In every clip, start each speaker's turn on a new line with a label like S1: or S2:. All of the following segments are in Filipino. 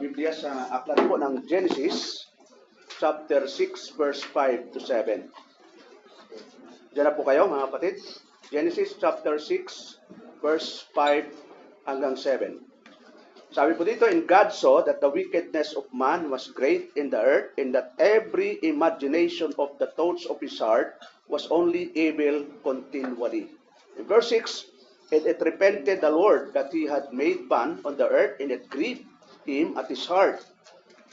S1: Biblia sa aklat po ng Genesis, chapter 6, verse 5 to 7. Diyan na po kayo, mga kapatid. Genesis chapter 6, verse 5 hanggang 7. Sabi po dito, "And God saw that the wickedness of man was great in the earth, and that every imagination of the thoughts of his heart was only evil continually." In verse 6, "And it repented the Lord that he had made man on the earth, and it grieved him at his heart."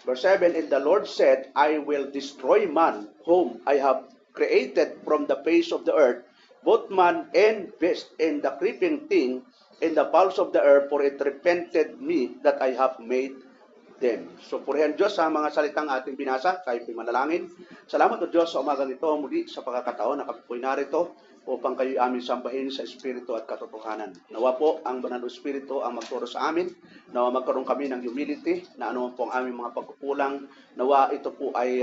S1: Verse 7, "And the Lord said, I will destroy man, whom I have created from the face of the earth, both man and beast, and the creeping thing, and the fowls of the earth, for it repented me that I have made them." So, purihan Diyos sa mga salitang ating binasa, tayo po'y manalangin. Salamat o Diyos sa umagang ito, muli sa pagkakataon na kami po'y narito upang kayo aming sambahin sa Espiritu at katotohanan. Nawa po ang Banal na Espiritu ang magturo sa amin. Nawa magkaroon kami ng humility na ano po ang aming mga pagkukulang. Nawa ito po ay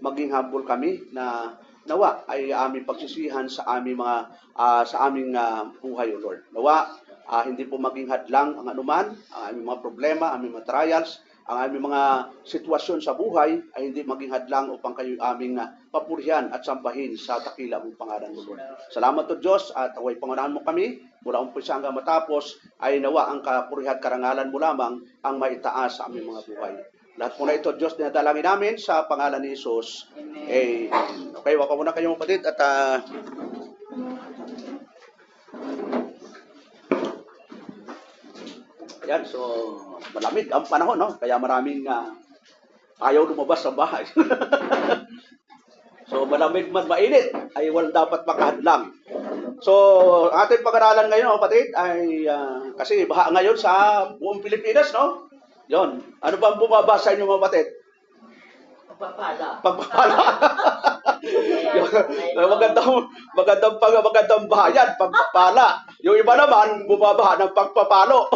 S1: maging humble kami na nawa ay aming pagsisihan sa aming mga buhay, O Lord. Nawa hindi po maging hadlang ang anuman, ang aming mga problema, aming mga trials, ang aming mga sitwasyon sa buhay ay hindi maging hadlang upang kayo aming papurihan at sambahin sa dakila mong pangalan, O Lord. Salamat o Diyos at away pangunahan mo kami mula umpisa hanggang matapos ay nawa ang kapurihan at karangalan mo lamang ang maitaas sa aming mga buhay. Lahat po na ito, Diyos, dinadalangin namin sa pangalan ni Jesus. Amen. Okay, waka muna kayong kapatid at ayan, so malamig ang panahon, no? Kaya maraming ayaw lumabas sa bahay. So malamig man mainit ay walang dapat makahadlang. So ating pag-aralan ngayon, kapatid, ay kasi baha ngayon sa buong Pilipinas, no? Yon. Ano ba ang bumabasa niyo, mga kapatid? Pagpapala. magandang bahayan, pagpapala. Yung iba naman, bumabaha ng pagpapalo.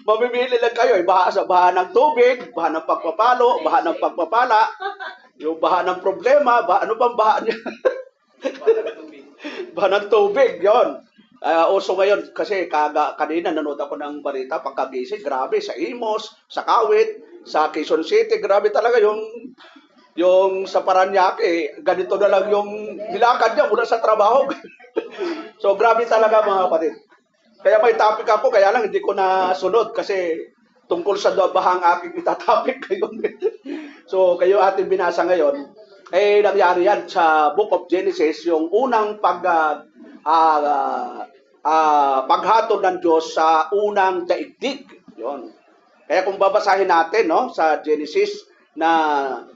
S1: Mamimili lang kayo, baha sa baha ng tubig, baha ng pagpapalo, baha ng pagpapala, yung baha ng problema, ano bang baha niya? Baha ng tubig, yon. Uso ngayon, kasi kanina nanood ako ng balita, pagkagising, grabe, sa Imos, sa Kawit, sa Quezon City, grabe talaga yung sa Paranaque, ganito na lang yung nilakad niya mula sa trabaho. So, grabe talaga, mga kapatid. Kaya may topic ako, kaya lang hindi ko nasunod kasi tungkol sa bahang aking itatopic ngayon. So, kayo ating binasa ngayon, nangyari yan sa Book of Genesis, yung unang paghatol ng Diyos sa unang daigdig. Yon. Kaya kung babasahin natin, no, sa Genesis, na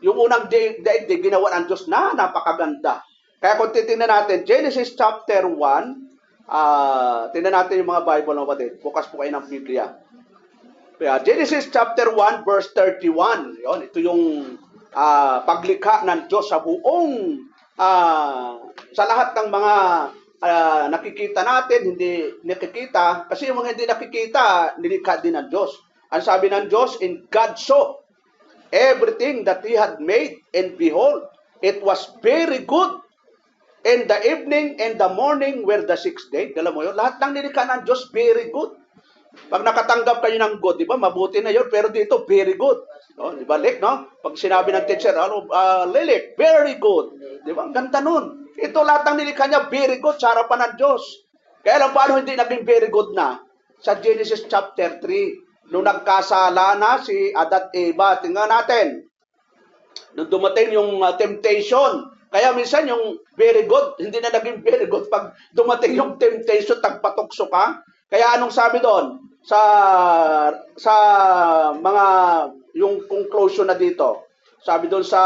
S1: yung unang daigdig ginawa ng Diyos na napakaganda. Kaya kung titingnan natin, Genesis chapter 1, tingnan natin yung mga Bible, no, kapatid. Bukas po kayo ng Biblia. Kaya Genesis chapter 1, verse 31. Yon, ito yung paglikha ng Diyos sa buong, sa lahat ng mga nakikita natin, hindi nakikita, kasi yung mga hindi nakikita, nilikha din ng Diyos. Ang sabi ng Diyos, "And God saw everything that He had made, and behold, it was very good. And the evening and the morning were the sixth day." Alam mo yun, lahat ng nilikha ng Diyos, very good. Pag nakatanggap kayo ng good, di ba, mabuti na yun, pero dito, very good. No? Di ba, Lick, no? Pag sinabi ng teacher, Lilik, very good. Di ba, ang ganda nun. Ito lahat ng nilikha niya, very good, sa harapan ng Diyos. Kaya lang paano hindi naging very good na? Sa Genesis chapter 3, nung nagkasala na si Adat Eva, tingnan natin. Nung dumating yung temptation, kaya minsan yung very good, hindi na naging very good. Pag dumating yung temptation, tagpatukso ka. Kaya anong sabi doon? Sa mga, yung conclusion na dito, sabi doon sa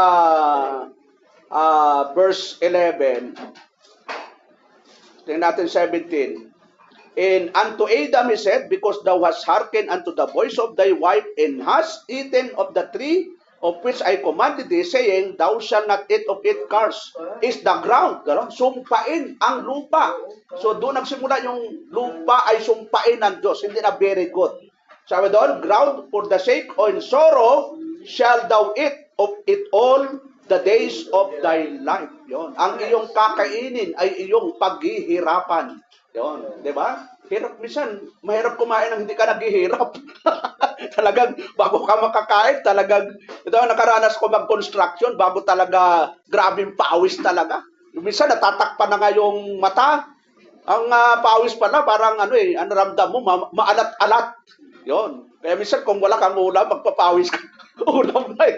S1: verse 11, tingnan natin 17. "And unto Adam he said, Because thou hast hearkened unto the voice of thy wife, and hast eaten of the tree of which I commanded thee, saying, Thou shalt not eat of it, cursed is the ground." Sumpain ang lupa. So doon nagsimula yung lupa ay sumpain ng Diyos, hindi na very good. Sabi doon, "Ground for the sake of sorrow shall thou eat of it all the days of thy life." Yon. Ang iyong kakainin ay iyong paghihirapan. Yun, di ba? Hirap minsan, mahirap kumain ng hindi ka naghihirap. Talagang bago ka makakain, talagang ito nakaranas ko mag-construction bago talaga grabing pawis talaga. Minsan natatakpan na nga yung mata. Ang pawis pala parang ano ramdam mo maalat-alat. 'Yon. Kaya minsan kung wala kang ulam, magpapawis ka. Ulam na eh.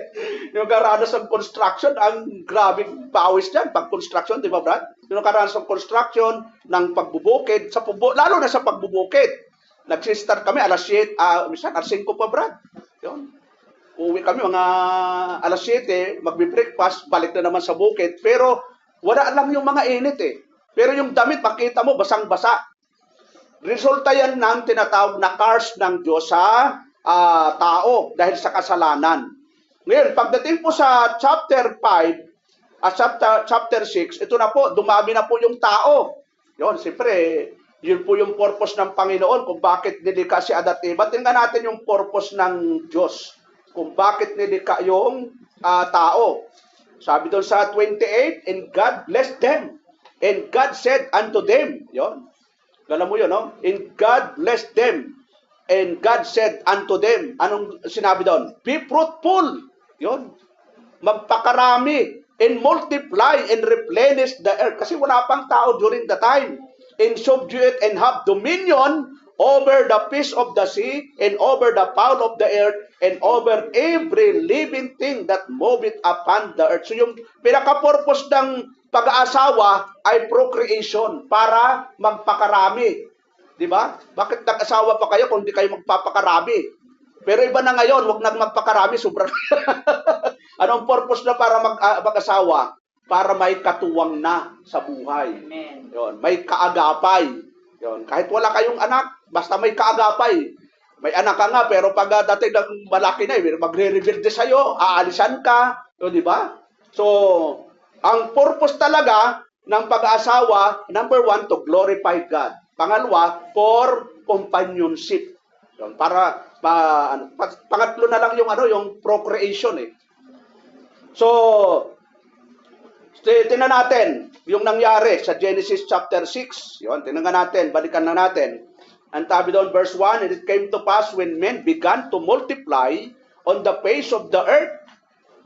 S1: Yung karanas ng construction, ang grabing pawis diyan pag construction, di ba, Brad? Yung karanas ng construction, ng pagbubukid, lalo na sa pagbubukid. Nag-start kami alas 7, minsan alas 5 pa, Brad. 'Yon. Uwi kami mga alas 7, magbe-breakfast, balik na naman sa bukid. Pero wala lang yung mga init eh. Pero yung damit, makita mo, basang-basa. Resulta yan ng tinatawag na curse ng Diyos sa tao dahil sa kasalanan. Ngayon, pagdating po sa chapter 5, chapter 6, ito na po, dumami na po yung tao. Yun, siyempre, yun po yung purpose ng Panginoon kung bakit nilikha si Adan at Eva. Tingnan natin yung purpose ng Diyos kung bakit nilikha yung tao. Sabi doon sa 28, and God blessed them. And God said unto them, yun. Alam mo yun, no? And God blessed them. And God said unto them, anong sinabi doon? Be fruitful. Yun. Magpakarami. And multiply and replenish the earth. Kasi wala pang tao during the time. And subdue it and have dominion over the fish of the sea, and over the fowl of the earth, and over every living thing that moveth upon the earth. So yung pinaka-purpose ng pag-aasawa ay procreation, para magpakarami. Di ba? Bakit nag-asawa pa kayo kung hindi kayo magpapakarami? Pero iba na ngayon, wag nang magpakarami, sobrang. Anong purpose na para mag-asawa? Para may katuwang na sa buhay.
S2: Amen.
S1: Yun, may kaagapay. Yun, kahit wala kayong anak, basta may kaagapay. May anak ka nga, pero pag dating ng malaki na, magre-rebuild sa'yo, aalisan ka. Yun, di ba? So, ang purpose talaga ng pag-aasawa, number 1, to glorify God. Pangalawa, for companionship. Yun, para, pangatlo na lang yung procreation eh. So, tingnan natin yung nangyari sa Genesis chapter 6. Yun, tingnan natin, balikan na natin. Ang tabi doon, verse 1, and it came to pass when men began to multiply on the face of the earth,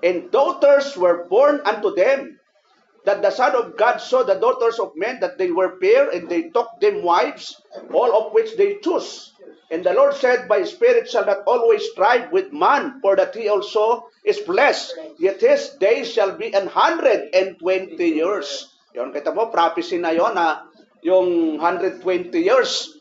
S1: and daughters were born unto them, that the Son of God saw the daughters of men, that they were fair, and they took them wives, all of which they chose. And the Lord said, my spirit shall not always strive with man, for that he also is blessed. Yet his days shall be 120 years. Yun, kita mo, prophecy na yon na yung 120 years,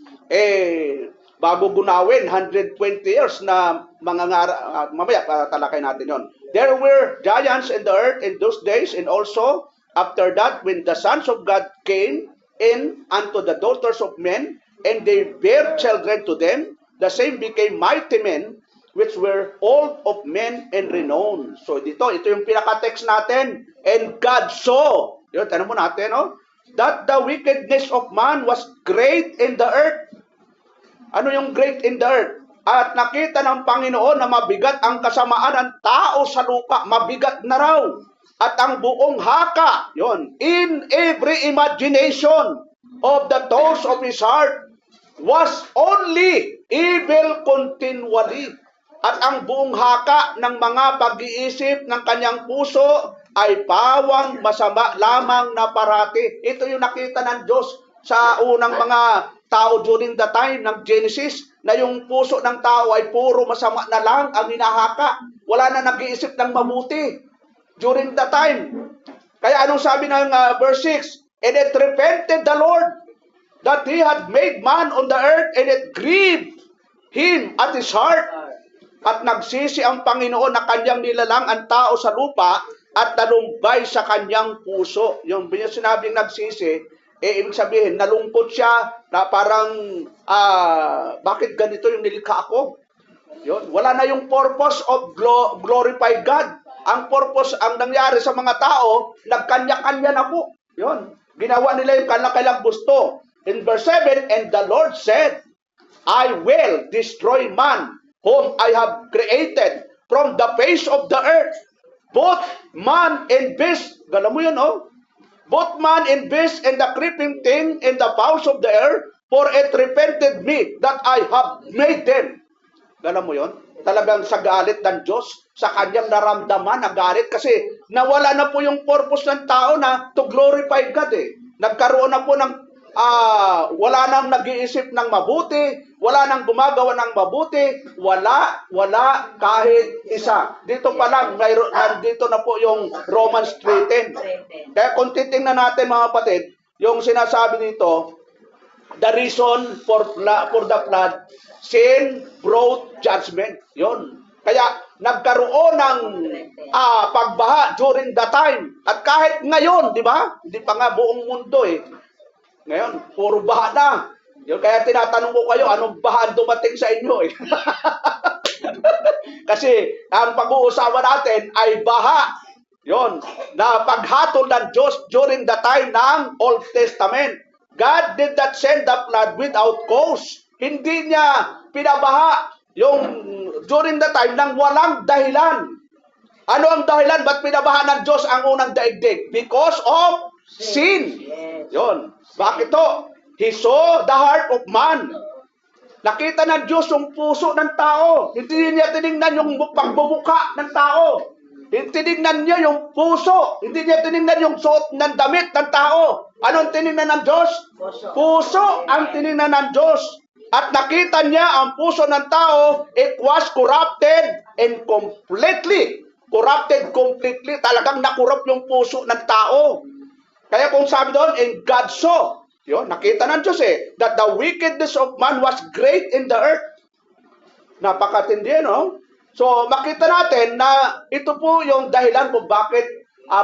S1: bago gunawin, 120 years na mamaya talakay natin yon. There were giants in the earth in those days, and also after that, when the sons of God came in unto the daughters of men, and they bare children to them, the same became mighty men, which were old of men and renowned. So ito yung pinaka-text natin. And God saw, yun, tanong mo natin, no? That the wickedness of man was great in the earth. Ano yung great in the earth? At nakita ng Panginoon na mabigat ang kasamaan ng tao sa lupa. Mabigat na raw. At ang buong haka, yun, in every imagination of the thoughts of his heart was only evil continually. At ang buong haka ng mga pag-iisip ng kanyang puso ay pawang masama lamang na parati. Ito yung nakita ng Diyos sa unang mga tao during the time ng Genesis, na yung puso ng tao ay puro masama na lang ang hinahaka. Wala na nag-iisip ng mabuti during the time. Kaya anong sabi ng verse 6? And it repented the Lord that he had made man on the earth, and it grieved him at his heart. At nagsisi ang Panginoon na kanyang nilalang ang tao sa lupa, at nalumbay sa kanyang puso. Yung sinabing nagsisi, ibig sabihin, nalungkot siya, na parang, bakit ganito yung nilikha ako? Yun. Wala na yung purpose of glorify God. Ang purpose, ang nangyari sa mga tao, nagkanya-kanya na po. Yun. Ginawa nila yung kanilang gusto. In verse 7, and the Lord said, I will destroy man, whom I have created from the face of the earth, both man and beast. Galam mo yun, oh? both man and beast and the creeping thing and the fowls of the air, for it repented me that I have made them. Alam mo yon? Talagang sa galit ng Diyos, sa kanyang naramdaman na galit kasi nawala na po yung purpose ng tao na to glorify God eh. Nagkaroon na po ng wala nang nag-iisip ng mabuti, wala nang gumagawa ng mabuti, wala kahit isa. Dito pa lang, nandito na po yung Romans 3:10. Kaya kung titingnan natin mga kapatid, yung sinasabi dito, the reason for the flood, sin brought judgment. Yon. Kaya nagkaroon ng pagbaha during the time. At kahit ngayon, di ba? Hindi pa nga buong mundo eh. Ngayon, puro baha na. Yun, kaya tinatanong ko kayo, anong baha dumating sa inyo eh? Kasi ang pag-uusapan natin ay baha. Yon, na paghatol ng Diyos during the time ng Old Testament. God did not send the flood without cause. Hindi niya pinabaha yung during the time ng walang dahilan. Ano ang dahilan? Ba't pinabaha ng Diyos ang unang daigdig? Because of sin. Yon. Bakit to? He saw the heart of man. Nakita ng Diyos yung puso ng tao. Hindi niya tinignan yung pagbubuka ng tao. Hindi tinignan niya yung puso. Hindi niya tinignan yung suot ng damit ng tao. Anong tinignan ng Diyos? Puso ang tinignan ng Diyos. At nakita niya ang puso ng tao, it was corrupted and completely. Corrupted completely. Talagang nakurap yung puso ng tao. Kaya kung sabi doon, and God saw, yun, nakita ng Diyos that the wickedness of man was great in the earth. Napakatindi, no? So, makita natin na ito po yung dahilan kung bakit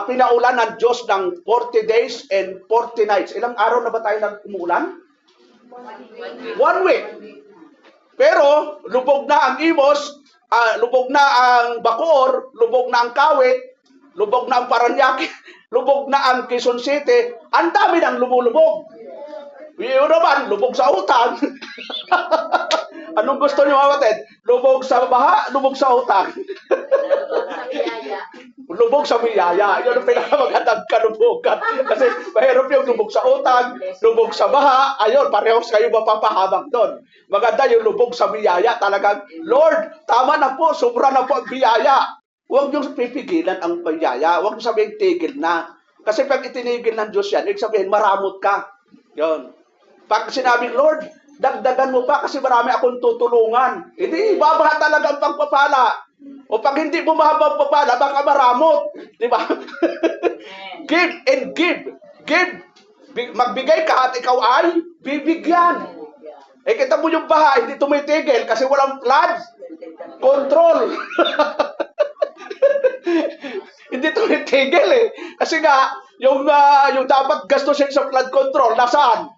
S1: pinaulan ng Diyos ng 40 days and 40 nights. Ilang araw na ba tayo nag-umulan? 1 week. Pero, lubog na ang Imos, lubog na ang Bacoor, lubog na ang Kawit, lubog na ang Paranaque, lubog na ang Quezon City, ang dami ng lumulubog. Yun naman, lubog sa utang. Anong gusto niyo mga kapatid? Lubog sa baha, lubog sa utang. Lubog sa biyaya. Yun ang pinakamagandang kalubogan. Kasi mahirap yung lubog sa utang, lubog sa baha. Ayun, parehos kayo mapapahabang doon. Maganda yung lubog sa biyaya. Talagang, Lord, tama na po, sobra na po ang biyaya. Huwag niyong pipigilan ang biyaya. Huwag niyong sabihin, tigil na. Kasi pag itinigil ng Diyos yan, ibig sabihin, maramot ka. Yun. Pag sinabing, Lord, dagdagan mo pa kasi marami akong tutulungan. Hindi, babaha talaga ang pagpapala. O pag hindi bumaha ang pagpapala, baka maramot. Di ba? Give and give. Give. Magbigay ka at ikaw ay bibigyan. Eh, kita mo yung baha, hindi tumitigil kasi walang flood control. Hindi tumitigil eh. Kasi nga, yung dapat gastusin sa flood control, nasaan?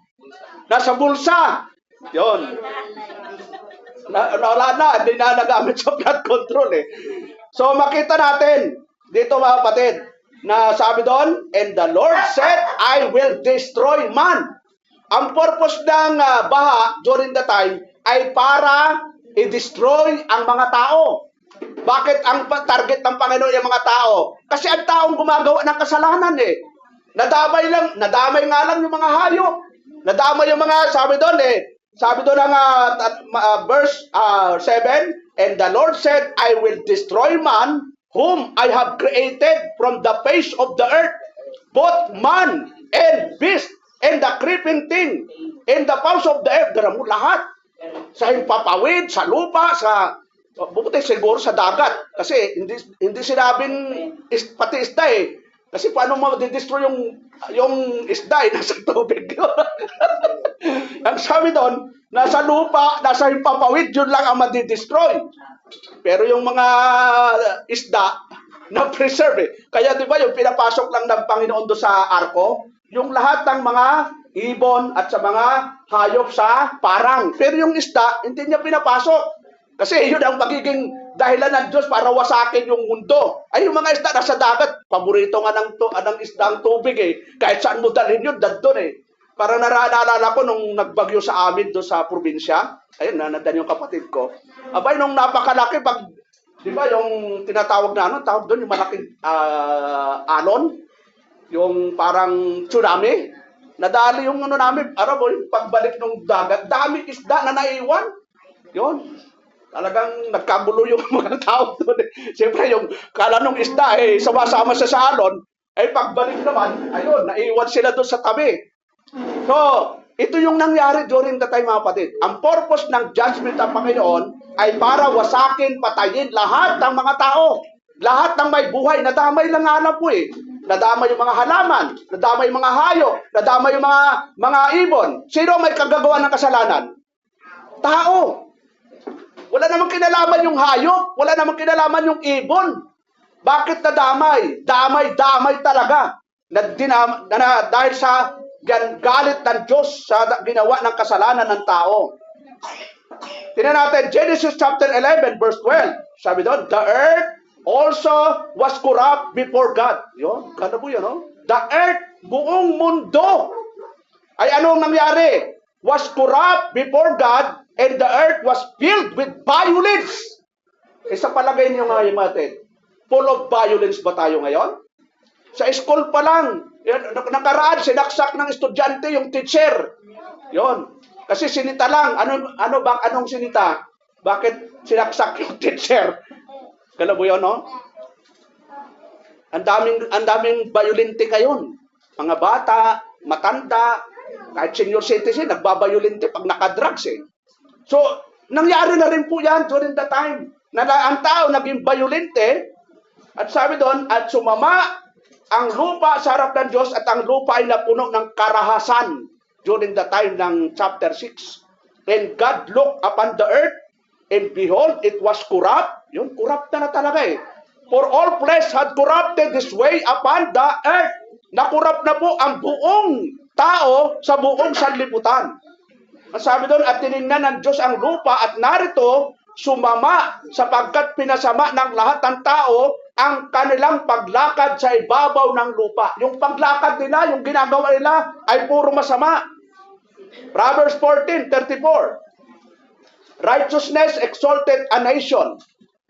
S1: Nasa bulsa. Yun. Wala na, hindi na nagamit sa flood control eh. So makita natin, dito mga kapatid, na sabi doon, and the Lord said, I will destroy man. Ang purpose ng baha during the time ay para i-destroy ang mga tao. Bakit ang target ng Panginoon yung mga tao? Kasi ang taong gumagawa ng kasalanan eh. Nadamay nga lang yung mga hayop. Nadamay yung mga, sabi doon ng verse 7, and the Lord said, I will destroy man whom I have created from the face of the earth, both man and beast, and the creeping thing, and the fowls of the earth. Dara mo lahat. Sa himpapawid, sa lupa, buti siguro sa dagat. Kasi hindi sinabing pati isda eh. Kasi paano ma-destroy yung isda eh, nasa tubig yun. Ang sabi doon, nasa lupa, nasa himpapawid, yun lang ang madi-destroy. Pero yung mga isda, na-preserve eh. Kaya di ba yung pinapasok lang ng Panginoon doon sa arko, yung lahat ng mga ibon at sa mga hayop sa parang. Pero yung isda, hindi niya pinapasok. Kasi yun ang magiging dahilan ng Diyos para wasakin yung mundo. Ay, yung mga isda nasa dagat, paborito nga ng isda ang tubig eh. Kahit saan mo dalhin yun, dandun eh. Para naalala ko nung nagbagyo sa amin doon sa probinsya, ayun, nandan yung kapatid ko. Abay, nung napakalaki, di ba yung tinatawag na tawag doon, yung malaking alon? yung parang tsunami. Nadali yung ano namin, yung pagbalik ng dagat, daming isda na naiwan. Yun. Talagang nagkagulo yung mga tao doon. Siyempre, yung kala nung isda, sama-sama sa salon, pagbalik naman, ayun, naiwan sila doon sa tabi. So, ito yung nangyari during the time, mga kapatid. Ang purpose ng judgment ng Panginoon ay para wasakin, patayin lahat ng mga tao. Lahat ng may buhay, nadamay lang nga po Nadamay yung mga halaman, nadamay yung mga hayop, nadamay yung mga ibon. Sino may kagagawa ng kasalanan? Tao. Wala namang kinalaman yung hayop, wala namang kinalaman yung ibon. Bakit nadamay? Damay talaga. Dahil sa galit ng Diyos sa ginawa ng kasalanan ng tao. Tingnan natin, Genesis chapter 11, verse 12. Sabi doon, the earth also was corrupt before God. Yun, ganda po yun, no? The earth, buong mundo, ay anong nangyari? Was corrupt before God, and the earth was filled with violence. Sa palagay niyo ngayon, natin, full of violence ba tayo ngayon? Sa school pa lang, nakaraan, sinaksak ng estudyante yung teacher. Yon. Kasi sinita lang. Anong sinita? Bakit sinaksak yung teacher? Kala mo yun, no? Ang daming violente kayon. Mga bata, matanda, kahit senior citizen, nagbabayolente pag nakadrugs So, nangyari na rin po yan during the time na ang tao naging violente at sabi doon, at sumama ang lupa sa harap ng Diyos at ang lupa ay napuno ng karahasan during the time ng chapter 6. And God looked upon the earth and behold, it was corrupt. Yun, corrupt na talaga For all flesh had corrupted this way upon the earth. Nakurap na po ang buong tao sa buong sanlibutan. Ang sabi doon, at tinignan ng Diyos ang lupa at narito, sumama sapagkat pinasama ng lahat ng tao ang kanilang paglakad sa ibabaw ng lupa. Yung paglakad nila, yung ginagawa nila ay puro masama. Proverbs 14:34. Righteousness exalted a nation,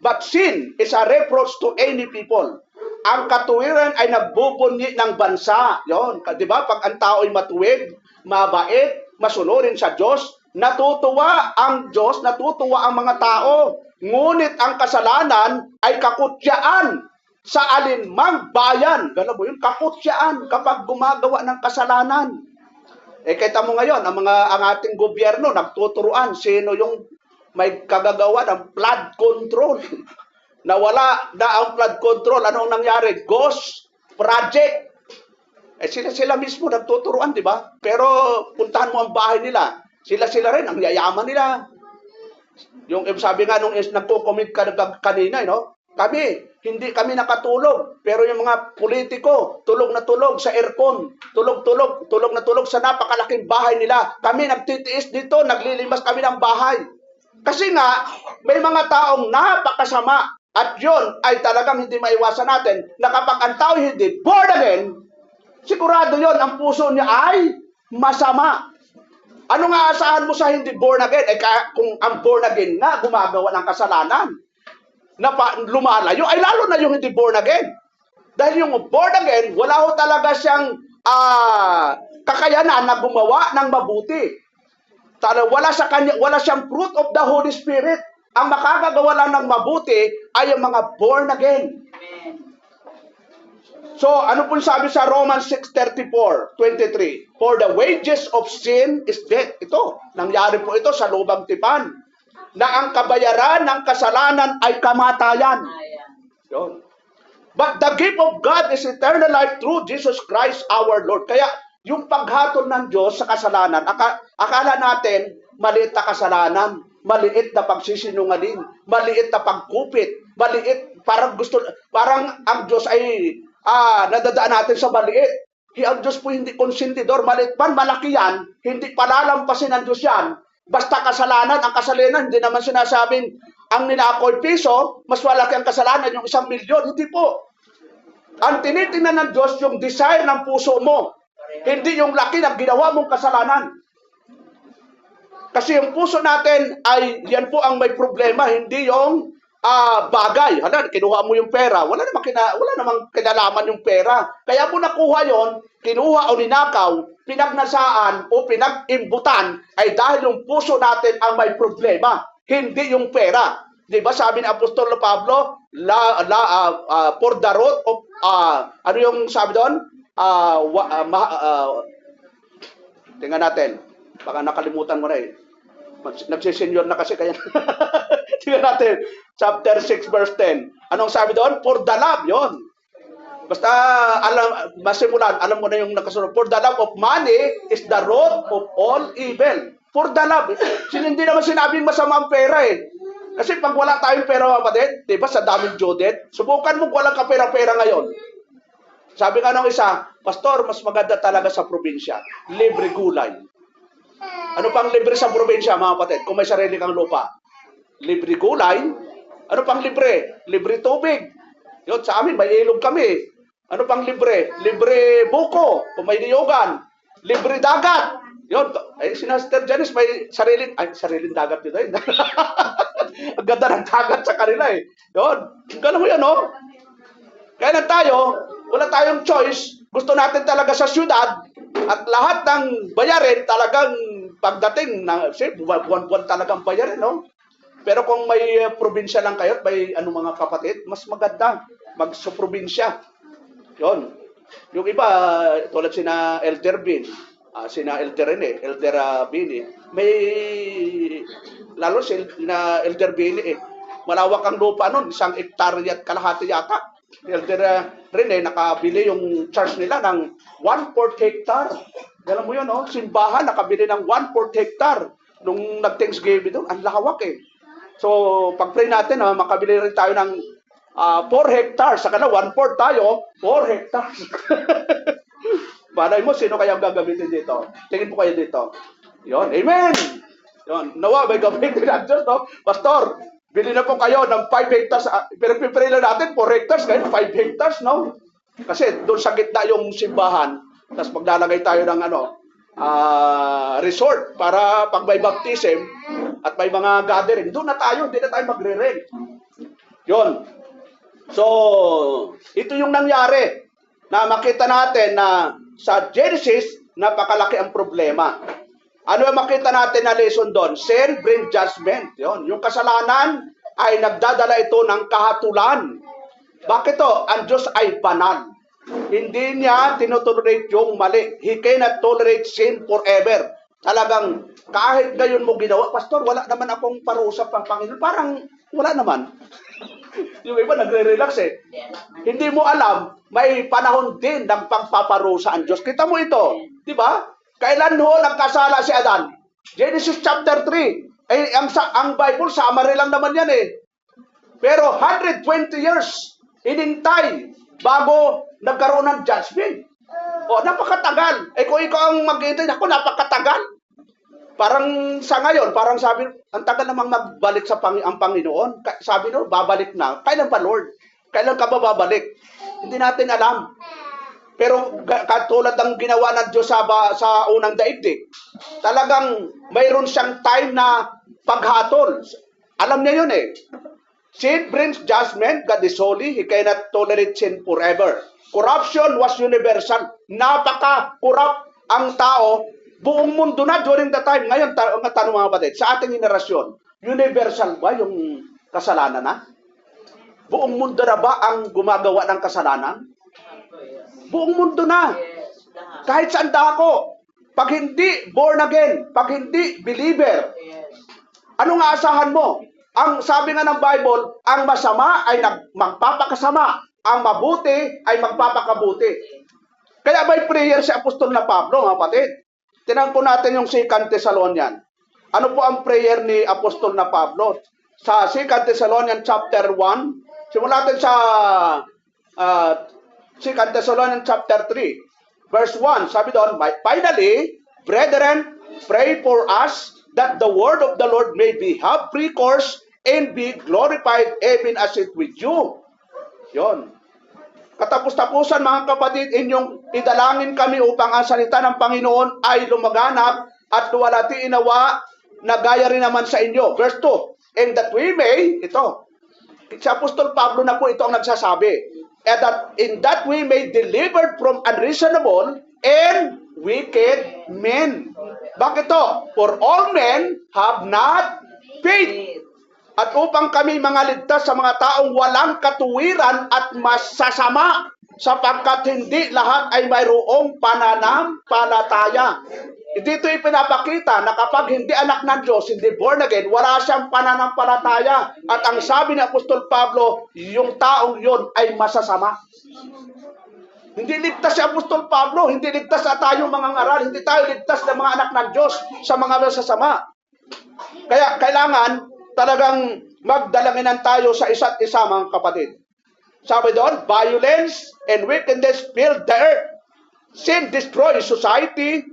S1: but sin is a reproach to any people. Ang katuwiran ay nagbubunyi ng bansa. Yon, 'di ba? Pag ang tao ay matuwid, mabait, masunurin sa Diyos, natutuwa ang Diyos, natutuwa ang mga tao. Ngunit ang kasalanan ay kakutyaan sa alinmang bayan. Gano'n mo yun? Kakutyaan kapag gumagawa ng kasalanan. Kita mo ngayon, ang ating gobyerno nagtuturuan sino yung may kagagawa ng flood control. Nawala na ang flood control. Anong nangyari? Ghost project. Sila mismo nagtuturuan, di ba? Pero puntahan mo ang bahay nila. Sila rin, ang yayaman nila. Yung sabi nga nung nagko-comment kanina, hindi kami nakatulog. Pero yung mga politiko, tulog na tulog sa aircon. Tulog na tulog sa napakalaking bahay nila. Kami nagtitiis dito, naglilimas kami ng bahay. Kasi nga, may mga taong napakasama. At yun ay talagang hindi maiwasan natin na kapag ang tao hindi born again, sigurado yon ang puso niya ay masama. Ano nga asahan mo sa hindi born again? Kung ang born again nga gumagawa ng kasalanan, na lumalayo, ay lalo na yung hindi born again. Dahil yung born again, wala ho talaga siyang kakayanan na gumawa ng mabuti. Wala siyang fruit of the Holy Spirit. Ang makakagawa lang ng mabuti ay yung mga born again. So, ano po sabi sa Romans 6:23? For the wages of sin is death. Ito, nangyari po ito sa lubang tipan. Na ang kabayaran ng kasalanan ay kamatayan. Yun. But the gift of God is eternal life through Jesus Christ our Lord. Kaya, yung paghatol ng Diyos sa kasalanan, akala natin, maliit na kasalanan, maliit na pagsisinungaling, maliit na pagkupit, parang ang Diyos ay nadadaan natin sa maliit. Ang Diyos po hindi konsentidor, maliit man, malaki yan, hindi palalampasin ng Diyos yan. Basta kasalanan, ang kasalanan, hindi naman sinasabing ang ninakaw piso, mas malaki ang kasalanan, yung 1,000,000, hindi po. Ang tinitingnan ng Diyos, yung desire ng puso mo, hindi yung laki ng ginawa mong kasalanan. Kasi yung puso natin ay, yan po ang may problema, hindi yung bagay. Hala, kinuha mo yung pera. Wala namang kinalaman yung pera. Kaya mo nakuha yon, kinuha o ninakaw, pinagnasaan o pinag-imbutan ay dahil yung puso natin ang may problema, hindi yung pera. Di ba sabi ni Apostol Pablo, for the root of, ano yung sabi doon? Tingnan natin. Baka nakalimutan mo na eh. Nagsisenyor na kasi kaya. Tingnan natin. Chapter 6 verse 10. Anong sabi doon? For the love. Yun. Basta masimulan, alam mo na yung nakasunod. For the love of money is the root of all evil. For the love. Hindi naman sinabing masama ang pera eh. Kasi pag wala tayong pera, mga kapatid, di ba sa daming Jodet, subukan mo walang kapera-pera ngayon. Sabi nga nung isa, Pastor, mas maganda talaga sa probinsya. Libre gulay. Ano pang libre sa probinsya, mga kapatid, kung may sarili kang lupa? Libre gulay. Ano pang libre? Libre tubig. Yun, sa amin, may ilog kami. Ano pang libre? Libre buko, kung may niyugan. Libre dagat. Yun, si Sister Janice may sariling dagat dito. Ang ganda ng dagat sa kanila eh. Yun, ganun mo yun, no? Kaya na tayo, wala tayong choice. Gusto natin talaga sa syudad at lahat ng bayarin talagang pagdating na, buwan-buwan talagang bayarin, no? Pero kung may probinsya lang kayo, may mga kapatid, mas maganda magsuprobinsya. Yun. Yung iba, tulad sina Elder Bin, sina Elder Rene, Elder Bini, may, lalo sina Elder Bini, malawak ang lupa nun, 1 hektarya at kalahati yata. Elder Rene, nakabili yung church nila ng 1/4 hectare. Alam mo yun, no? Simbahan, nakabili ng 1/4 hectare. Nung nag-Thanksgiving doon, ang lawak eh. So, pag-pray natin, makabili rin tayo ng 4 hectares. Saka na, 1/4 tayo, 4 hectares. Malay mo, sino kaya ang gagamitin dito? Tingin po kayo dito. Yon, amen! Yon, nawa, may gamitin ang Diyos, no? Pastor, bili na po kayo ng 5 hectares. Pero pipray lang natin, 4 hectares, ngayon 5 hectares, no? Kasi doon sa gitna yung simbahan, tapos maglalagay tayo ng resort para pag may baptism at may mga gathering, doon na tayo, hindi na tayo magre-rent. Yun. So, ito yung nangyari na makita natin na sa Genesis, napakalaki ang problema. Ano ang makita natin na lesson doon? Sin brings judgment. Yun. Yung kasalanan ay nagdadala ito ng kahatulan. Bakit to? Ang Diyos ay banal. Hindi niya tinotolerate yung mali. He cannot tolerate sin forever. Talagang kahit gayon mo ginawa, Pastor, wala naman akong parusa pang Panginoon. Parang wala naman. Yung iba nagre-relax eh. Hindi mo alam, may panahon din ng pagpaparusa ang Diyos. Kita mo ito, di ba? Kailan ho nagkasala si Adan? Genesis chapter 3. Eh, ang Bible, summary lang naman yan eh. Pero 120 years, inintay bago nagkaroon ng judgment. O, napakatagal. Eh, kung ikaw ang mag-intay, ako, napakatagal. Parang sa ngayon, parang sabi, ang tagal namang magbalik sa ang Panginoon. Sabi no, babalik na. Kailan pa, Lord? Kailan ka ba babalik? Hindi natin alam. Pero katulad ng ginawa ng Diyos sa unang daigdig, talagang mayroon siyang time na paghatol. Alam niya yun eh. Sin brings judgment. God is holy. He cannot tolerate sin forever. Corruption was universal. Napaka-corrupt ang tao. Buong mundo na during the time. Ngayon, tanong mga kapatid, sa ating henerasyon, universal ba yung kasalanan na? Buong mundo na ba ang gumagawa ng kasalanan? Buong mundo na. Kahit saan dako. Pag hindi born again, pag hindi believer, anong aasahan mo? Ang sabi nga ng Bible, ang masama ay magpapakasama. Ang mabuti ay magpapakabuti. Kaya may prayer si Apostol na Pablo, mga kapatid. Tingnan po natin yung 2 Thessalonian. Ano po ang prayer ni Apostol na Pablo? Sa 2 Thessalonian chapter 1, simulan natin sa 2 Thessalonian chapter 3, verse 1. Sabi doon, finally, brethren, pray for us that the word of the Lord may have free course and be glorified even as it with you. Yon. Katapos-tapusan mga kapatid, inyong idalangin kami upang ang salita ng Panginoon ay lumaganap at luwalhati inawa na gaya rin naman sa inyo. Verse 2, and that we may, ito, Si Apostol Pablo na po ito ang nagsasabi. And that in that we may delivered from unreasonable and wicked men. Bakit to? For all men have not faith. At upang kami mga ligtas sa mga taong walang katuwiran at masasama, sapagkat hindi lahat ay mayroong pananampalataya. Dito ipinapakita na kapag hindi anak ng Diyos, hindi born again, wala siyang pananampalataya. At ang sabi ni Apostol Pablo, yung taong yon ay masasama. Hindi ligtas si Apostol Pablo, hindi ligtas sa tayong mga ngaral, hindi tayo ligtas ng mga anak ng Diyos sa mga masasama. Kaya kailangan talagang magdalanginan tayo sa isa't isa, mga kapatid. Sabi doon, violence and wickedness fill the earth. Sin destroys society,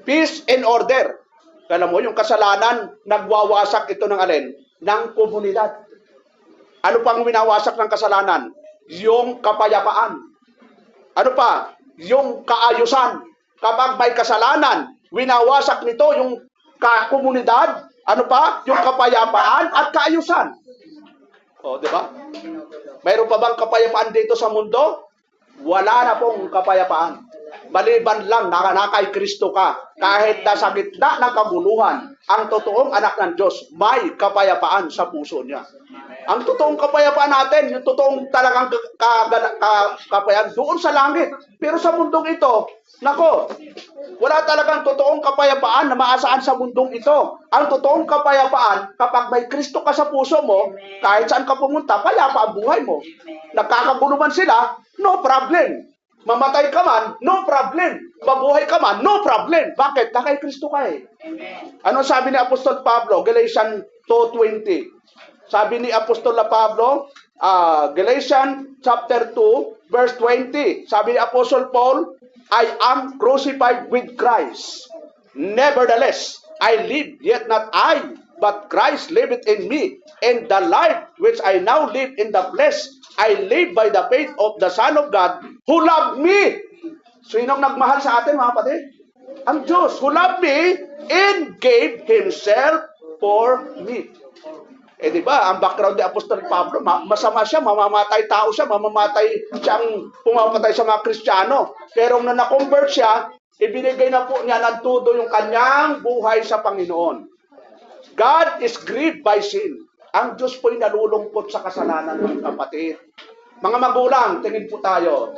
S1: peace and order. Alam mo, yung kasalanan, nagwawasak ito ng alin? Ng komunidad. Ano pang winawasak ng kasalanan? Yung kapayapaan. Ano pa? Yung kaayusan. Kapag may kasalanan, winawasak nito yung komunidad. Ano pa? Yung kapayapaan at kaayusan. O, di ba? Mayroon pa bang kapayapaan dito sa mundo? Wala na pong kapayapaan. Maliban lang na kay Kristo ka. Kahit nasa gitna ng kaguluhan, ang totoong anak ng Diyos, may kapayapaan sa puso niya. Ang totoong kapayapaan natin, yung totoong talagang kapayapaan doon sa langit. Pero sa mundong ito, nako, wala talagang totoong kapayapaan na maasaan sa mundong ito. Ang totoong kapayapaan, kapag may Kristo ka sa puso mo, kahit saan ka pumunta, payapa ang buhay mo. Nagkakagulo man sila, no problem. Mamatay ka man, no problem. Mabuhay ka man, no problem. Bakit? Kay Kristo ka eh. Ano sabi ni Apostol Pablo? Galatians 2:20. Sabi ni Apostol Pablo, Galatians chapter 2, verse 20. Sabi ni Apostle Paul, I am crucified with Christ. Nevertheless, I live, yet not I, but Christ liveth in me. And the life which I now live in the flesh, I live by the faith of the Son of God, who loved me. Sinong nagmahal sa atin, mga kapatid? Ang Diyos, who loved me and gave Himself for me. Eh di ba, ang background ni Apostol Pablo, masama siya, mamamatay tao siya, mamamatay siyang pumapatay sa mga Kristiyano. Pero nung na-convert siya, ibinigay na po niya ng todo yung kanyang buhay sa Panginoon. God is grieved by sin. Ang Diyos po'y nalulungkot sa kasalanan ng kapatid. Mga magulang, tingin po tayo.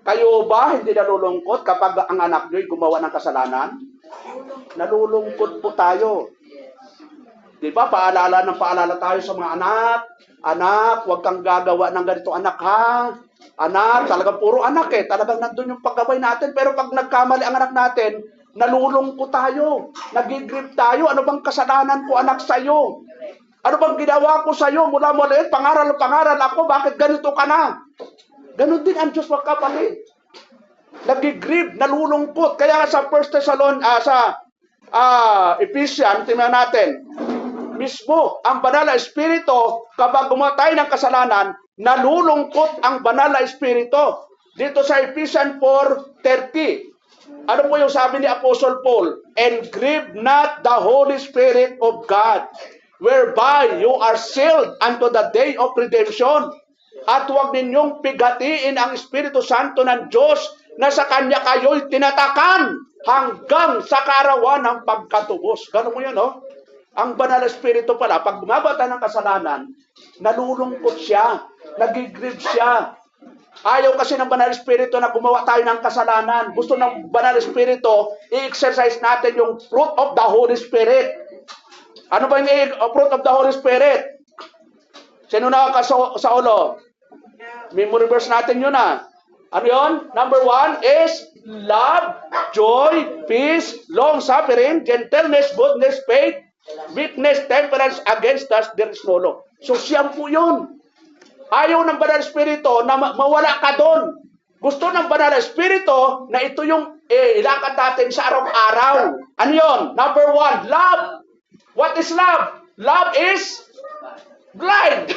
S1: Kayo ba hindi nalulungkot kapag ang anak nyo'y gumawa ng kasalanan? Nalulungkot po tayo. Di ba, paalala tayo sa mga anak. Anak, huwag kang gagawa ng ganito, anak ha. Anak, talagang puro anak eh. Talagang nandun yung paggabay natin. Pero pag nagkamali ang anak natin, nalulungkot tayo. Nagigrieve tayo. Ano bang kasalanan ko, anak, sa'yo? Ano bang ginawa ko sa'yo mula maliit? Pangaral ako, bakit ganito ka na? Ganon din ang Diyos, magkapatid. Nagigrieve, nalulungkot. Kaya sa 1 Thessalonians, Ephesians, tingnan natin, mismo ang banal na espiritu, kapag gumatay ng kasalanan, nalulungkot ang banal na espiritu. Dito sa Ephesians 4:30, ano po yung sabi ni Apostle Paul? And grieve not the Holy Spirit of God, whereby you are sealed unto the day of redemption. At huwag ninyong pigatiin ang Espiritu Santo ng Diyos na sa Kanya kayo'y tinatakan hanggang sa kaarawan ng pagkatubos. Ganun mo yun, no? Ang banal na espiritu pala, pag bumabata ng kasalanan, nalulungkot siya, nagigrieve siya. Ayaw kasi ng banal na espiritu na gumawa tayo ng kasalanan. Gusto ng banal na espiritu, i-exercise natin yung fruit of the Holy Spirit. Ano ba yung fruit of the Holy Spirit? Sino sa ulo? Memory verse natin yun ah. Ano yun? Number 1 is love, joy, peace, long-suffering, gentleness, goodness, faith, weakness, temperance. Against us there is no law. So siyam po yun. Ayaw ng banal espiritu na mawala ka doon. Gusto ng banal espiritu na ito yung ilakad natin sa araw-araw. Ano yun? Number 1, love. What is love? Love is blind.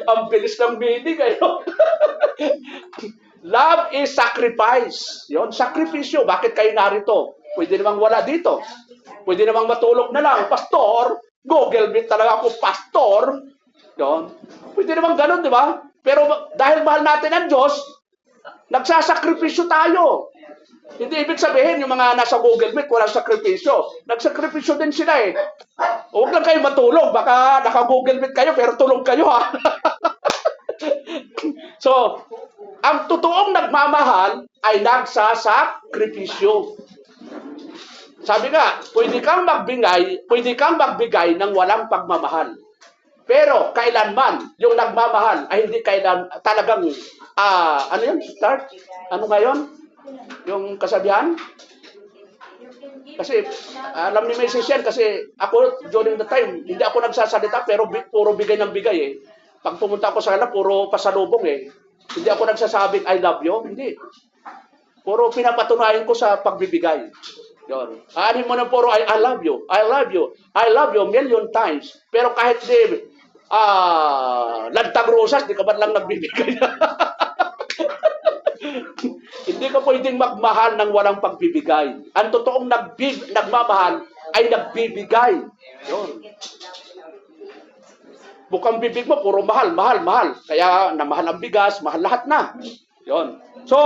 S1: ang bilis ng meaning kayo. Love is sacrifice. Yon, sakripisyo. Bakit kayo narito? Pwede namang wala dito. Pwede namang matulog na lang. Pastor, Google Meet talaga ako, pastor. Yun. Pwede naman ganun, di ba? Pero dahil mahal natin ang Diyos, nagsasakripisyo tayo. Hindi ibig sabihin yung mga nasa Google Meet, walang sakripisyo. Nagsakripisyo din sila eh. Huwag lang kayo matulog. Baka naka-Google Meet kayo, pero tulog kayo ha. So, ang totoong nagmamahal ay nagsasakripisyo. Sabi nga, pwede kang magbigay ng walang pagmamahal. Pero kailanman yung nagmamahal ay hindi talagang ano yun? Start? Ano ngayon? Yung kasabihan? Kasi alam ni Mrs. yan kasi ako during the time hindi ako nagsasalita pero puro bigay ng bigay eh. Pag pumunta ako sa kanila puro pasalubong eh. Hindi ako nagsasabing I love you, hindi. Puro pinapatunayan ko sa pagbibigay. Yun. Aanin mo na puro I love you, I love you, I love you million times. Pero kahit di lantag rosas, di ka ba lang nagbibigay? Hindi ka pwedeng magmahal ng walang pagbibigay. Ang totoong nagmamahal ay nagbibigay. Yun. Bukang bibig mo, puro mahal, mahal, mahal. Kaya namahal ang bigas, mahal lahat na. Yun. So,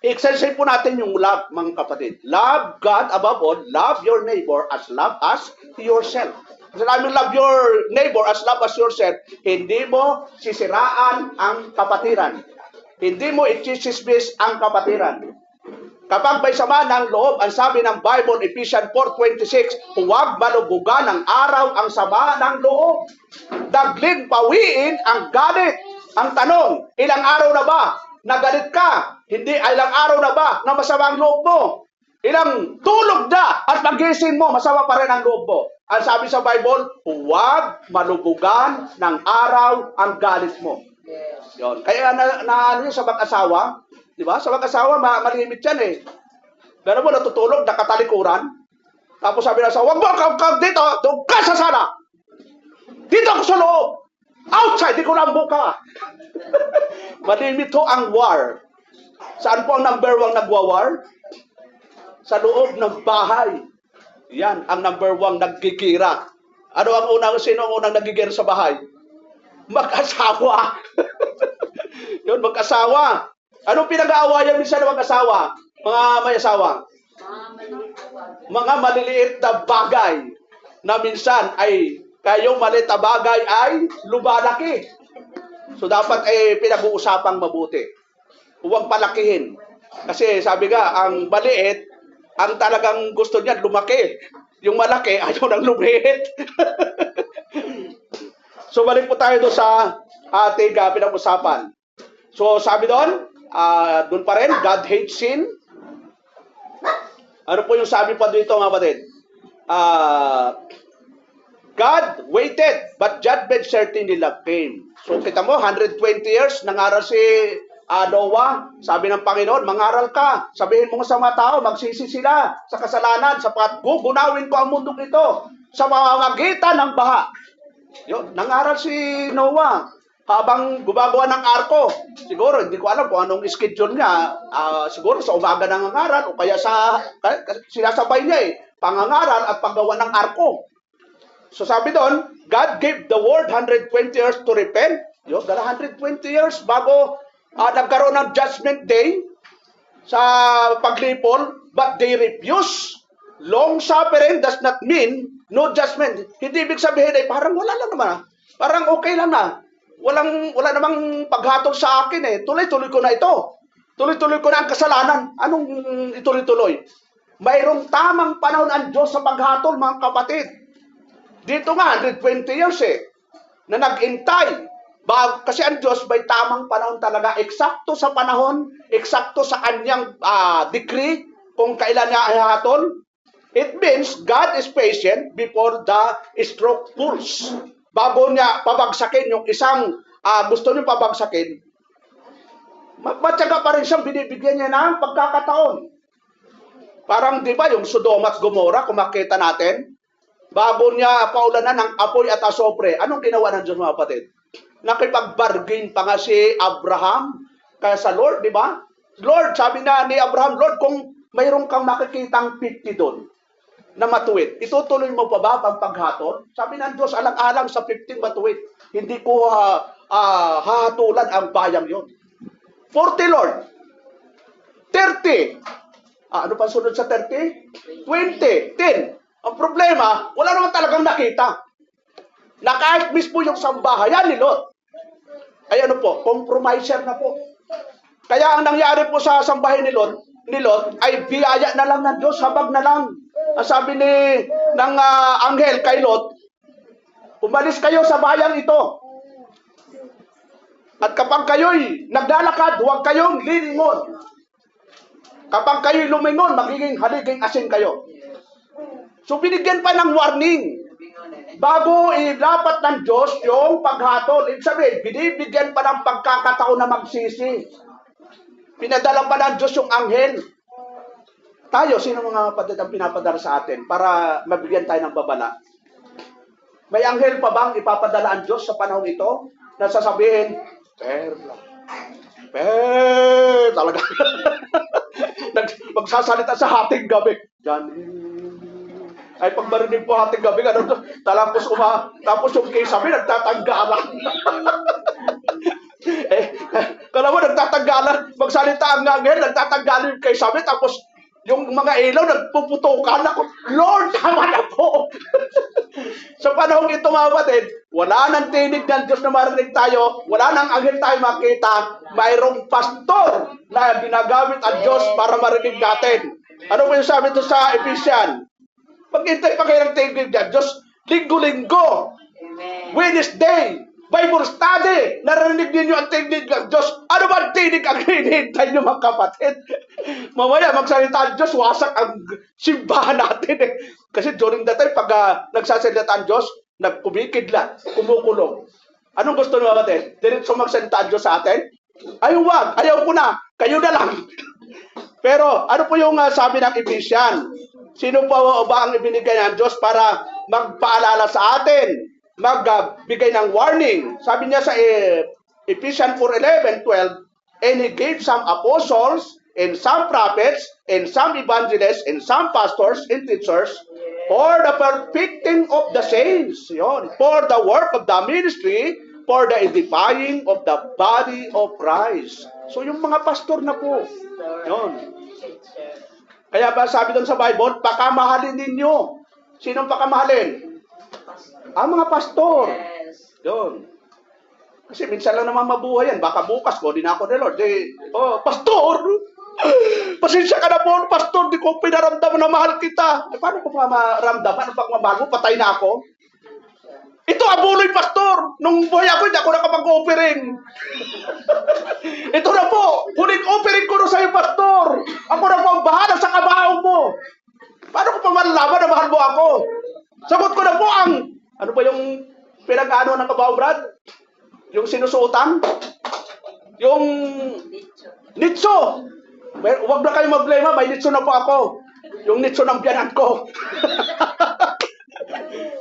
S1: exercise po natin yung love, mga kapatid. Love God above all, love your neighbor as love as yourself. Kasi namin love your neighbor as love as yourself, hindi mo sisiraan ang kapatiran. Hindi mo itisismis ang kapatiran. Kapag may sama ng loob, ang sabi ng Bible, Ephesians 4:26, huwag malubugan ng araw ang sama ng loob. Dagling pawiin ang galit. Ang tanong, ilang araw na ba nagalit ka? Hindi, ilang araw na ba na masama ang loob mo? Ilang tulog na at magising mo, masama pa rin ang loob mo. Ang sabi sa Bible, huwag malubugan ng araw ang galit mo. Yon. Kaya ano yun sa mag-asawa, di ba? Sa mag-asawa, malimit yan eh. Gano'n mo, natutulog, nakatalikuran. Tapos sabi na sa, huwag mo kang dito, doon ka sa sala. Dito ako sa loob. Outside, di ko lang buka. Malimit ho ang war. Saan po ang number 1 nagwa-war? Sa loob ng bahay. Yan, ang number 1 nagkikira. Sino ang unang nagkikira sa bahay? Mag-asawa. Yun, mag-asawa. Anong pinag-aawayan minsan ng mag-asawa? Mga may asawa? Mga maliliit na bagay na minsan ay kayong maliit na bagay ay lumalaki. So dapat pinag-uusapang mabuti. Huwag palakihin. Kasi sabi nga, ang maliit, ang talagang gusto niya lumaki. Yung malaki, ayaw nang lumiit. So balik po tayo doon sa ating pinag-usapan. So sabi doon pa rin, God hates sin. Ano po yung sabi pa dito mga kapatid? God waited, but judgment certainly came. So kita mo, 120 years, nangaral si Noah. Sabi ng Panginoon, mangaral ka. Sabihin mo sa mga tao, magsisi sila sa kasalanan, sapat gugunawin ko ang mundong ito sa pamamagitan ng baha. Yun, nangaral si Noah habang gumagawa ng arko. Siguro, hindi ko alam kung anong schedule niya. Siguro sa umaga nangangaral o kaya sinasabay niya pangangaral at paggawa ng arko. So sabi doon, God gave the world 120 years to repent. Yun, 120 years bago nagkaroon ng judgment day sa paglipol, but they refuse. Long suffering does not mean no judgment. Hindi ibig sabihin parang wala lang naman. Parang okay lang na. Wala namang paghatol sa akin Tuloy-tuloy ko na ito. Tuloy-tuloy ko na ang kasalanan. Anong ituloy-tuloy? Mayroong tamang panahon ang Diyos sa paghatol, mga kapatid. Dito nga, 120 years na nag-intay. Kasi ang Diyos may tamang panahon talaga. Eksakto sa panahon, eksakto sa kanyang decree kung kailan niya ihatol. It means God is patient before the stroke pulls. Bago niya pabagsakin yung isang gusto niya pabagsakin, matyaga pa rin siyang binibigyan niya ng pagkakataon. Parang di ba yung Sodom at Gomorrah, kung makita natin, bago niya paulanan ng apoy at asopre, anong ginawa ng Diyos mga kapatid? Nakipag-bargain pa nga si Abraham kaya sa Lord, di ba? Lord, sabi na ni Abraham, Lord, kung mayroon kang makikitang 50 doon, na matuwid. Itutuloy mo pa ba ang paghatol? Sabi ng Diyos, alang-alang sa 15 matuwid. Hindi ko hahatulan ang bayang yon. 40, Lord. 30. Ano pa sunod sa 30? 20. 10. Ang problema, wala naman talagang nakita. Na kahit mismo yung sambahayan ni Lot, ay ano po, compromiser na po. Kaya ang nangyari po sa sambahay ni Lot ay biyaya na lang ng Diyos, habag na lang. Ang sabi ng anghel kay Lot, umalis kayo sa bayang ito. At kapag kayo'y naglalakad, huwag kayong lilingon. Kapag kayo'y lumingon, magiging haliging asin kayo. So binigyan pa ng warning bago ilapat ng Diyos yung paghatol. Ibig sabihin, binibigyan pa ng pagkakataon na magsisi. Pinadala pa ng Diyos yung anghel. Tayo, sino mga kapatid ang pinapadala sa atin para mabigyan tayo ng babala? May anghel pa bang ipapadala ang Diyos sa panahon ito na sasabihin, talaga. Magsasalita sa hating gabi. Ay pag marinig po hating gabi, tapos yung kisabi, nagtatanggalan. Kala mo, nagtatanggalan. Magsalita ang anghel, nagtatanggalan yung kisabi, tapos yung mga ilaw, nagpuputukan ako. Lord, tama na po. Sa panahon ito, mga kapatid, wala nang tinig ng Diyos na marinig tayo, wala nang anghel tayo makita, mayroong pastor na ginagamit ang Diyos para marinig natin. Ano po yung sabi ito sa Ephesians? Maghintay pa kayo ng tinig ng Diyos, linggo-linggo, Wednesday, Bible study, narinig ninyo ang tinig ng Diyos. Ano ba ang tinig ang hinihintay nyo, mga kapatid? Mamaya, magsalita ang Diyos, wasak ang simbahan natin. Kasi during that time, pag nagsasalita ang Diyos, nagkumikidlat, kumukulong. Anong gusto nyo, mga kapatid? Diretso magsalita ang Diyos sa atin? Wag, ayaw ko na, kayo na lang. Pero, ano po yung sabi ng Ephesians? Sino pa ba ang ibinigay ng Diyos para magpaalala sa atin? Magbigay ng warning. Sabi niya sa Ephesians 4:11, 12, and He gave some apostles, and some prophets, and some evangelists, and some pastors and teachers, for the perfecting of the saints, yun, for the work of the ministry, for the edifying of the body of Christ. So yung mga pastor na po, yun. Kaya ba sabi doon sa Bible, pakamahalin ninyo. Sinong pakamahalin? Ang mga pastor. Yun. Kasi minsan lang naman mabuhay yan. Baka bukas ko, di na ako ni Lord. Pastor! Pasensya ka na po, pastor. Di ko pinaramdam na mahal kita. Paano ko pa maramdam? Paano pag mamahal mo? Patay na ako? Ito, abuloy, pastor. Nung buhay ako, hindi ako nakapag-offering. Ito na po. Huling offering ko na sa'yo, pastor. Ako na po ang bahala sa kabaho mo. Paano ko pa malalaman na mahal mo ako? Sagot ko na po ano ba yung pinag-ano ng kabaho, Brad? Yung sinusuotan? Yung nitso. Huwag na kayo mablema, may nitso na po ako. Yung nitso ng biyanan ko.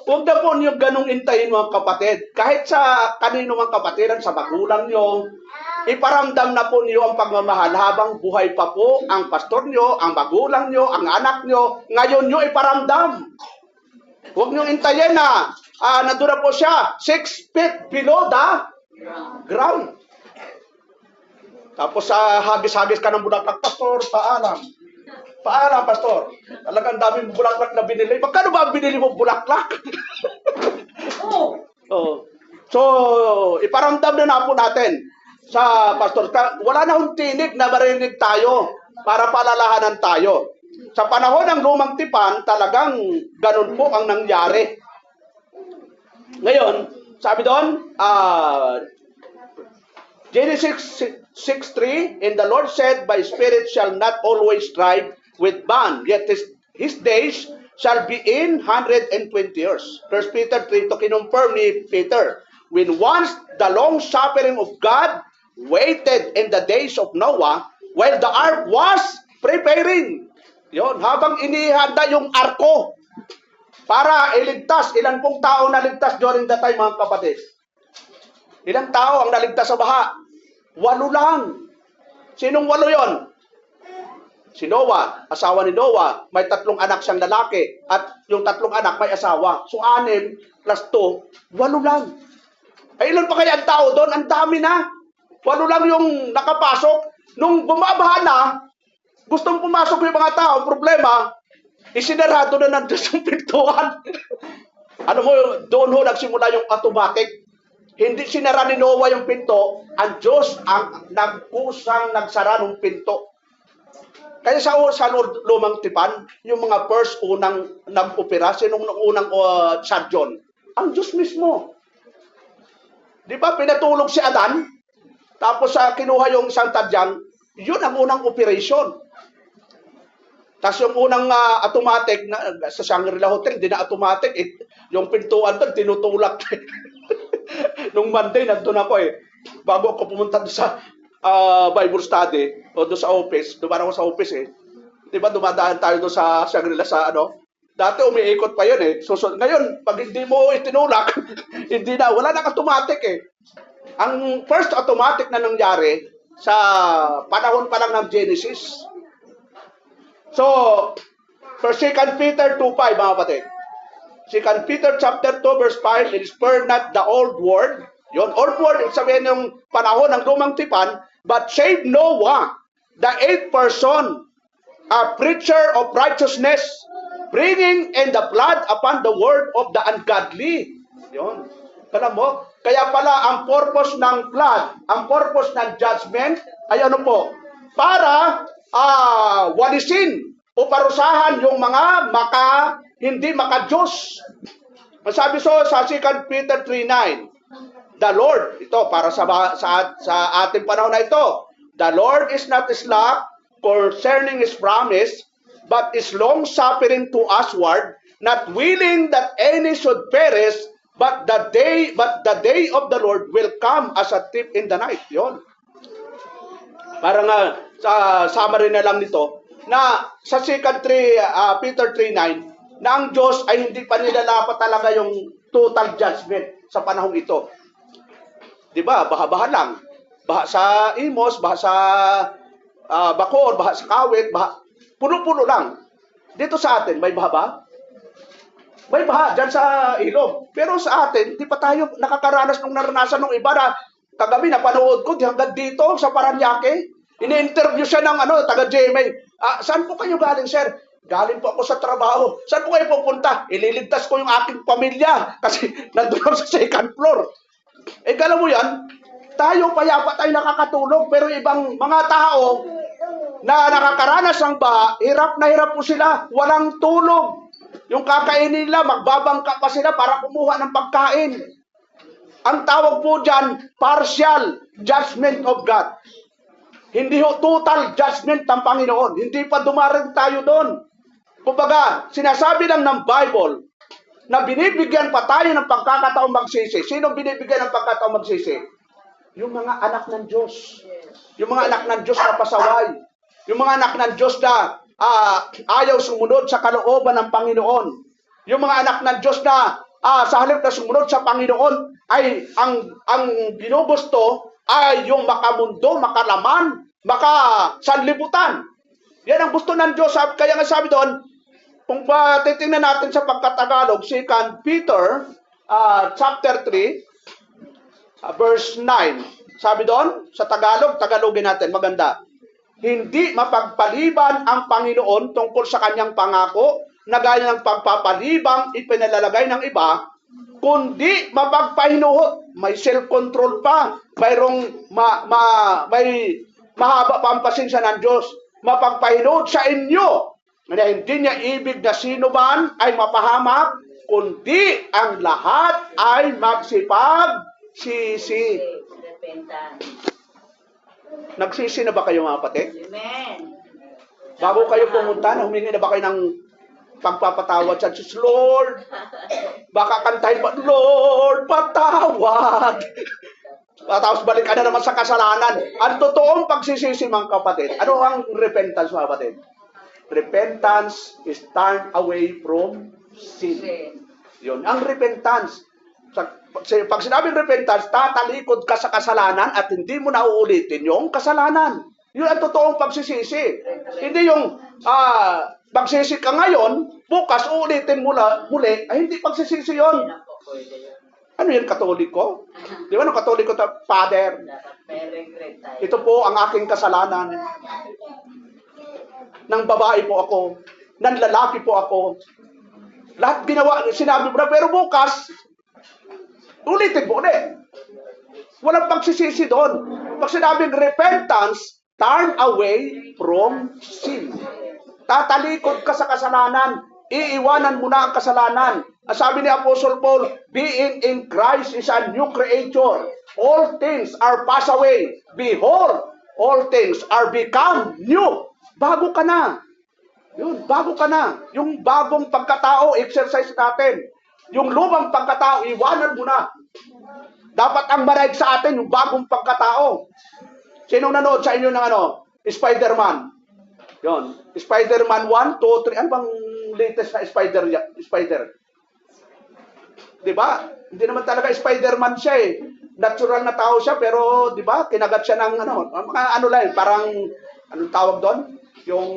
S1: Huwag na po niyo ganong intayin, mga kapatid. Kahit sa kanino mga kapatiran, sa magulang nyo, iparamdam na po niyo ang pagmamahal habang buhay pa po ang pastor nyo, ang magulang nyo, ang anak nyo. Ngayon nyo iparamdam. Huwag nyo intayin na nandun na po siya 6 feet below the ground. Tapos hagis-hagis ka ng bulaklak, pastor, paalam. Paalam, pastor. Talagang daming bulaklak na binili. Magkano ba ang binili mo bulaklak? So, iparamdam na po natin sa pastor. Wala na hong tinig na marinig tayo para paalalahanan tayo. Sa panahon ng lumang tipan, talagang ganun po ang nangyari. Ngayon, sabi doon, Genesis 6:3, and the Lord said, "My spirit shall not always strive with man, yet his days shall be 120 years." 1 Peter 3, to kinonfirm ni Peter, when once the long suffering of God waited in the days of Noah, while the ark was preparing. Yon, habang inihanda yung arko para iligtas, ilan pong tao naligtas during that time, mga kapatid? Ilang tao ang naligtas sa baha? 8 lang. Sinong 8 yon? Si Noah, asawa ni Noah, may 3 anak siyang lalaki at yung 3 anak may asawa. So 6 plus 2, 8 lang. Ay ilan pa kaya ang tao doon? Ang dami na. 8 lang yung nakapasok. Nung bumabaha na, gustong pumasok yung mga tao, problema, isinarado na ng Diyos yung pintuan. Ano mo, doon ho nagsimula yung automatic. Hindi sinara ni Noah yung pinto, ang Diyos ang nagkusang nagsara ng pinto. Kaya sa lumang tipan, yung mga first unang nag-opera, sinong unang surgeon? Ang Diyos mismo. Di ba, pinatulog si Adan, tapos kinuha yung isang tadyang, yun ang unang operation. Tapos yung unang automatic, sa Shangri-La Hotel, hindi na automatic, yung pintuan doon, tinutulak. Nung Monday, nandun ako bago ako pumunta sa Bible study, o doon sa office, dumaan ako sa office Di ba dumadaan tayo doon sa Shangri-La sa dati umiikot pa yun ngayon, pag hindi mo itinulak, hindi na, wala nang automatic Ang first automatic na nangyari sa panahon pa lang ng Genesis. So, for 2 Peter 2:5 mga kapatid. 2 Peter chapter 2 verse 5, it is spare not the old word. Yon, old word, sabihin yung panahon ng lumang tipan, but save Noah, the 8th person, a preacher of righteousness, bringing in the blood upon the word of the ungodly. Yon. Alam mo, kaya pala ang purpose ng blood, ang purpose ng judgment, ay ano po? Para walisin o parusahan yung mga hindi maka-Diyos. Masabi sa 2 Peter 3:9, the Lord, ito para sa ating panahon na ito, the Lord is not slack concerning His promise, but is long-suffering to usward, not willing that any should perish, but the day of the Lord will come as a thief in the night. Yon. Parang sa summary na lang nito, na sa 2 Peter 3:9, na ang Diyos ay hindi pa nilalapat talaga yung total judgment sa panahong ito. Di ba? Baha-baha lang. Baha sa Imos, baha sa Bacoor, baha sa Kawit, puno-puno lang. Dito sa atin, may baha ba? May baha dyan sa ilog. Pero sa atin, di pa tayo nakakaranas ng naranasan ng iba na kagabi napanood ko hanggang dito sa Paranaque. Ini-interview siya ng taga-GMA. Saan po kayo galing, sir? Galing po ako sa trabaho. Saan po kayo pupunta? Ililigtas ko yung aking pamilya kasi nandun ako sa 2nd floor. Alam mo yan, tayo payapa tayo nakakatulog, pero ibang mga tao na nakakaranas ng baha, hirap na hirap po sila, walang tulog. Yung kakainin nila, magbabangka pa sila para kumuha ng pagkain. Ang tawag po dyan, partial judgment of God. Hindi total judgment ng Panginoon. Hindi pa dumaring tayo doon. Kumbaga, sinasabi lang ng Bible na binibigyan pa tayo ng pagkakataong magsisi. Sino binibigyan ng pagkakataong magsisi? Yung mga anak ng Diyos. Yung mga anak ng Diyos na pasaway. Yung mga anak ng Diyos na ayaw sumunod sa kalooban ng Panginoon. Yung mga anak ng Diyos na sa halip na sumunod sa Panginoon ay ang ginugusto ay yung makamundo, makalaman, makasanlibutan. Yan ang gusto ng Diyos. Kaya nga sabi doon, kung titingnan natin sa pagkatagalog, 2 Peter chapter 3, verse 9. Sabi doon, sa Tagalogin natin, maganda. Hindi mapagpaliban ang Panginoon tungkol sa kanyang pangako na gaya ng pagpapalibang ipinalalagay ng iba, kundi mapagpahinuhot. May self-control pa. Mayroong may mahaba pa ang pasensya ng Diyos. Mapagpahinuhot sa inyo na hindi niya ibig na sino man ay mapahamak, kundi ang lahat ay magsipagsisi. Nagsisi na ba kayo mga kapatid?
S2: Amen.
S1: Bago kayo pumunta, humingi na ba kayo ng pagpapatawad sa Diyos? Lord, baka kantahin ba, Lord, patawad. Tapos balikan na naman sa kasalanan. Ang totoong pagsisisi mga kapatid, ano ang repentance mga kapatid? Repentance is turn away from sin. Yun, ang repentance. Pag sinabing repentance, tatalikod ka sa kasalanan at hindi mo na uulitin yung kasalanan. Yun ang totoong pagsisisi. Hindi yung magsisi ka ngayon, bukas uulitin muli, ay hindi pagsisisi yun. Ano yun, Katoliko? Di ba, no, Katoliko, Father, ito po ang aking kasalanan. Nang babae po ako, nang lalaki po ako. Lahat ginawa, sinabi mo na, pero bukas, ulitin mo ulit. Walang pagsisisi doon. Pag sinabing repentance, turn away from sin. Tatalikod ka sa kasalanan. Iiwanan mo na ang kasalanan. Ang sabi ni Apostle Paul, being in Christ is a new creature. All things are passed away. Behold, all things are become new. Bago ka na. Yun, bago ka na. Yung bagong pagkatao, exercise natin. Yung lumang pagkatao, iwanan mo na. Dapat ang manaig sa atin, yung bagong pagkatao. Sinong nanood sa inyo ng Spider-Man? Yun. Spider-Man 1, 2, 3. Ano bang latest na Spider? Diba? Hindi naman talaga Spider-Man siya eh. Natural na tao siya, pero diba? Kinagat siya ng mga lang, parang, anong tawag doon? Yung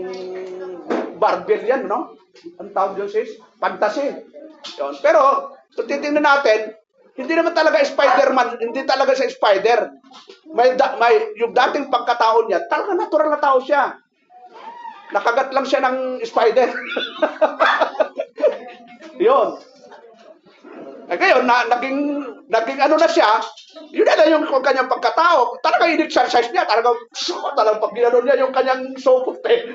S1: barbarian, no? Anong tawag doon, sis? Fantasy. Yun. Pero, kung titingnan natin, hindi naman talaga Spider-Man, hindi talaga siya Spider. Yung dating pagkatao niya, talaga natural na tao siya. Nakagat lang siya ng spider. Yun. Eh ngayon, naging ano na siya, yun na yung kanyang pagkatao. Talaga in-exercise niya, talagang pag ginano niya yung kanyang sopot eh.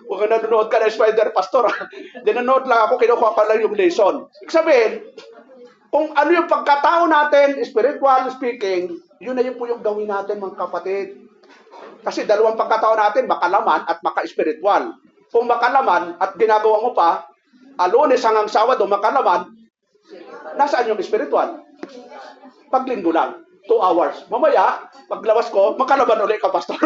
S1: Huwag ka nanonood ka na Spider Pastor. Dinanood lang ako, kinukuha ka lang yung lesson. Ibig sabihin, kung ano yung pagkatao natin, spiritual speaking, yun na yun po yung gawin natin mga kapatid. Kasi dalawang pagkatao natin, makalaman at maka-spiritual. Kung makalaman at ginagawa mo pa, Lunes hanggang Sabado makalaman, nasaan yung spiritual? Paglinggo lang, 2 hours. Mamaya, paglabas ko, makalaman ulit ka, Pastor.